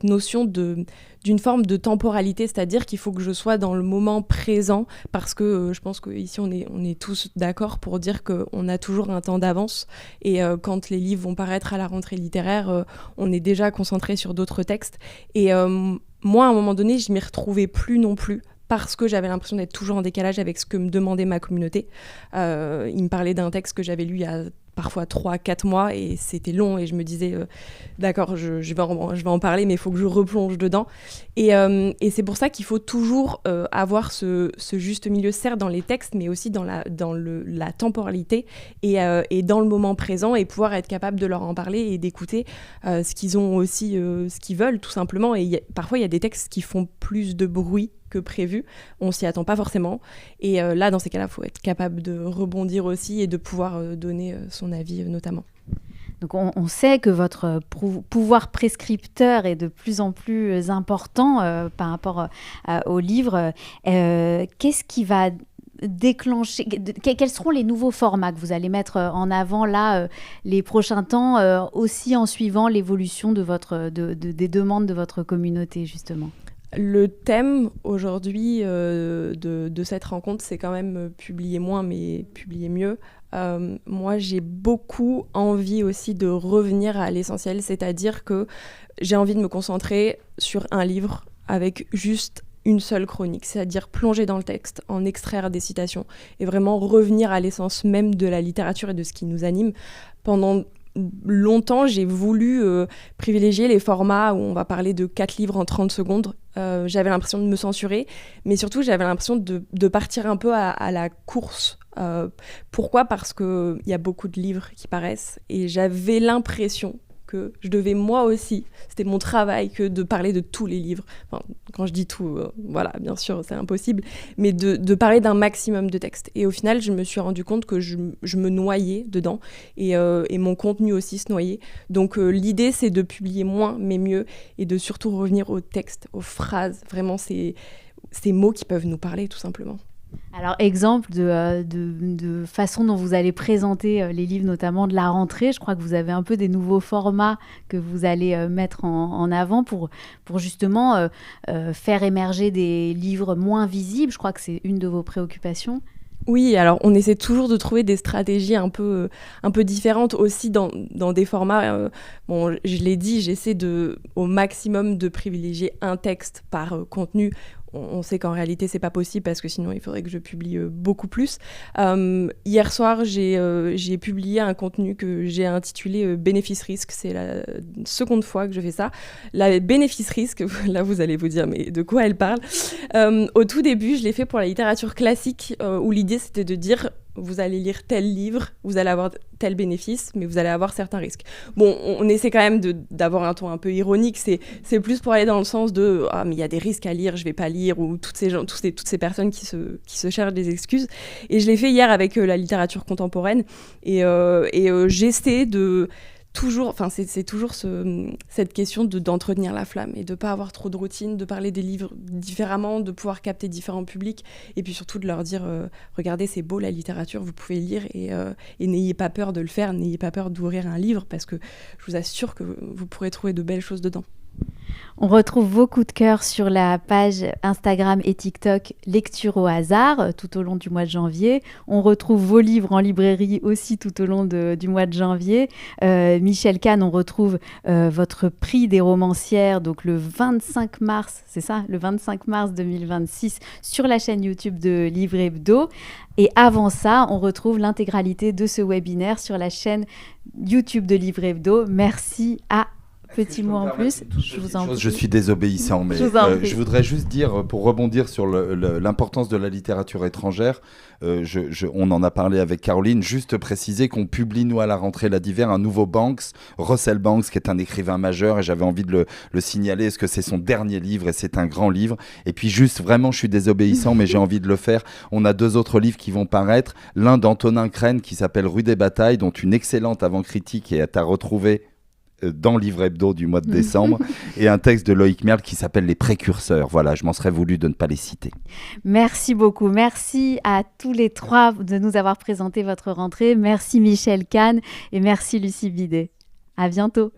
notion d'une forme de temporalité, c'est-à-dire qu'il faut que je sois dans le moment présent, parce que je pense qu'ici on est tous d'accord pour dire qu'on a toujours un temps d'avance, et quand les livres vont paraître à la rentrée littéraire, on est déjà concentré sur d'autres textes. Et moi, à un moment donné, je m'y retrouvais plus non plus, parce que j'avais l'impression d'être toujours en décalage avec ce que me demandait ma communauté. Il me parlait d'un texte que j'avais lu il y a parfois 3-4 mois et c'était long et je me disais d'accord, je vais en parler mais il faut que je replonge dedans. Et c'est pour ça qu'il faut toujours avoir ce juste milieu, certes dans les textes mais aussi dans la temporalité et dans le moment présent, et pouvoir être capable de leur en parler et d'écouter ce qu'ils ont aussi, ce qu'ils veulent tout simplement. Et parfois il y a des textes qui font plus de bruit que prévu, on s'y attend pas forcément, et là dans ces cas-là il faut être capable de rebondir aussi et de pouvoir donner son avis notamment. Donc on sait que votre pouvoir prescripteur est de plus en plus important par rapport au livre. Qu'est-ce qui va déclencher, quels seront les nouveaux formats que vous allez mettre en avant là les prochains temps, aussi en suivant l'évolution des demandes de votre communauté justement? Le thème aujourd'hui de cette rencontre, c'est quand même publier moins mais publier mieux. Moi, j'ai beaucoup envie aussi de revenir à l'essentiel, c'est-à-dire que j'ai envie de me concentrer sur un livre avec juste une seule chronique, c'est-à-dire plonger dans le texte, en extraire des citations et vraiment revenir à l'essence même de la littérature et de ce qui nous anime. Pendant longtemps, j'ai voulu privilégier les formats où on va parler de 4 livres en 30 secondes. J'avais l'impression de me censurer, mais surtout j'avais l'impression de partir un peu à la course. Pourquoi ? Parce qu'il y a beaucoup de livres qui paraissent et j'avais l'impression que je devais moi aussi, c'était mon travail, que de parler de tous les livres. Enfin, quand je dis tout, voilà, bien sûr, c'est impossible, mais de parler d'un maximum de textes. Et au final, je me suis rendu compte que je me noyais dedans et mon contenu aussi se noyait. Donc l'idée, c'est de publier moins, mais mieux, et de surtout revenir aux textes, aux phrases, vraiment ces mots qui peuvent nous parler, tout simplement. Alors, exemple de façon dont vous allez présenter les livres, notamment de la rentrée. Je crois que vous avez un peu des nouveaux formats que vous allez mettre en avant pour justement faire émerger des livres moins visibles. Je crois que c'est une de vos préoccupations. Oui, alors on essaie toujours de trouver des stratégies un peu différentes aussi dans des formats. Bon, je l'ai dit, j'essaie au maximum de privilégier un texte par contenu. On sait qu'en réalité, c'est pas possible parce que sinon, il faudrait que je publie beaucoup plus. Hier soir, j'ai publié un contenu que j'ai intitulé Bénéfice-risque. C'est la seconde fois que je fais ça. La bénéfice-risque, là, vous allez vous dire, mais de quoi elle parle ? Au tout début, je l'ai fait pour la littérature classique, où l'idée, c'était de dire... Vous allez lire tel livre, vous allez avoir tel bénéfice, mais vous allez avoir certains risques. Bon, on essaie quand même d'avoir un ton un peu ironique, c'est plus pour aller dans le sens de « Ah, mais il y a des risques à lire, je vais pas lire », ou toutes ces personnes qui se cherchent des excuses. Et je l'ai fait hier avec la littérature contemporaine, et j'essaie de... Toujours, enfin c'est toujours cette question d'entretenir la flamme et de pas avoir trop de routine, de parler des livres différemment, de pouvoir capter différents publics et puis surtout de leur dire regardez, c'est beau la littérature, vous pouvez lire et n'ayez pas peur de le faire, n'ayez pas peur d'ouvrir un livre parce que je vous assure que vous pourrez trouver de belles choses dedans. On retrouve vos coups de cœur sur la page Instagram et TikTok Lecture au hasard tout au long du mois de janvier. On retrouve vos livres en librairie aussi tout au long du mois de janvier. Michèle Khan, on retrouve votre prix des romancières donc le 25 mars, c'est ça, le 25 mars 2026 sur la chaîne YouTube de Livre Hebdo. Et avant ça, on retrouve l'intégralité de ce webinaire sur la chaîne YouTube de Livre Hebdo. Merci à Petit mot en plus, je vous en prie. Je suis désobéissant, mais je voudrais juste dire, pour rebondir sur l'importance de la littérature étrangère, on en a parlé avec Caroline, juste préciser qu'on publie, nous, à la rentrée La d'hiver, un nouveau Banks, Russell Banks, qui est un écrivain majeur, et j'avais envie de le signaler, parce que c'est son dernier livre, et c'est un grand livre. Et puis juste, vraiment, je suis désobéissant, mais j'ai envie de le faire. On a 2 autres livres qui vont paraître, l'un d'Antonin Crène, qui s'appelle Rue des Batailles, dont une excellente avant-critique est à retrouver dans Livre Hebdo du mois de décembre, et un texte de Loïc Merle qui s'appelle Les Précurseurs. Voilà, je m'en serais voulu de ne pas les citer. Merci beaucoup. Merci à tous les 3 de nous avoir présenté votre rentrée. Merci Michèle Khan et merci Lucie Bidet. À bientôt.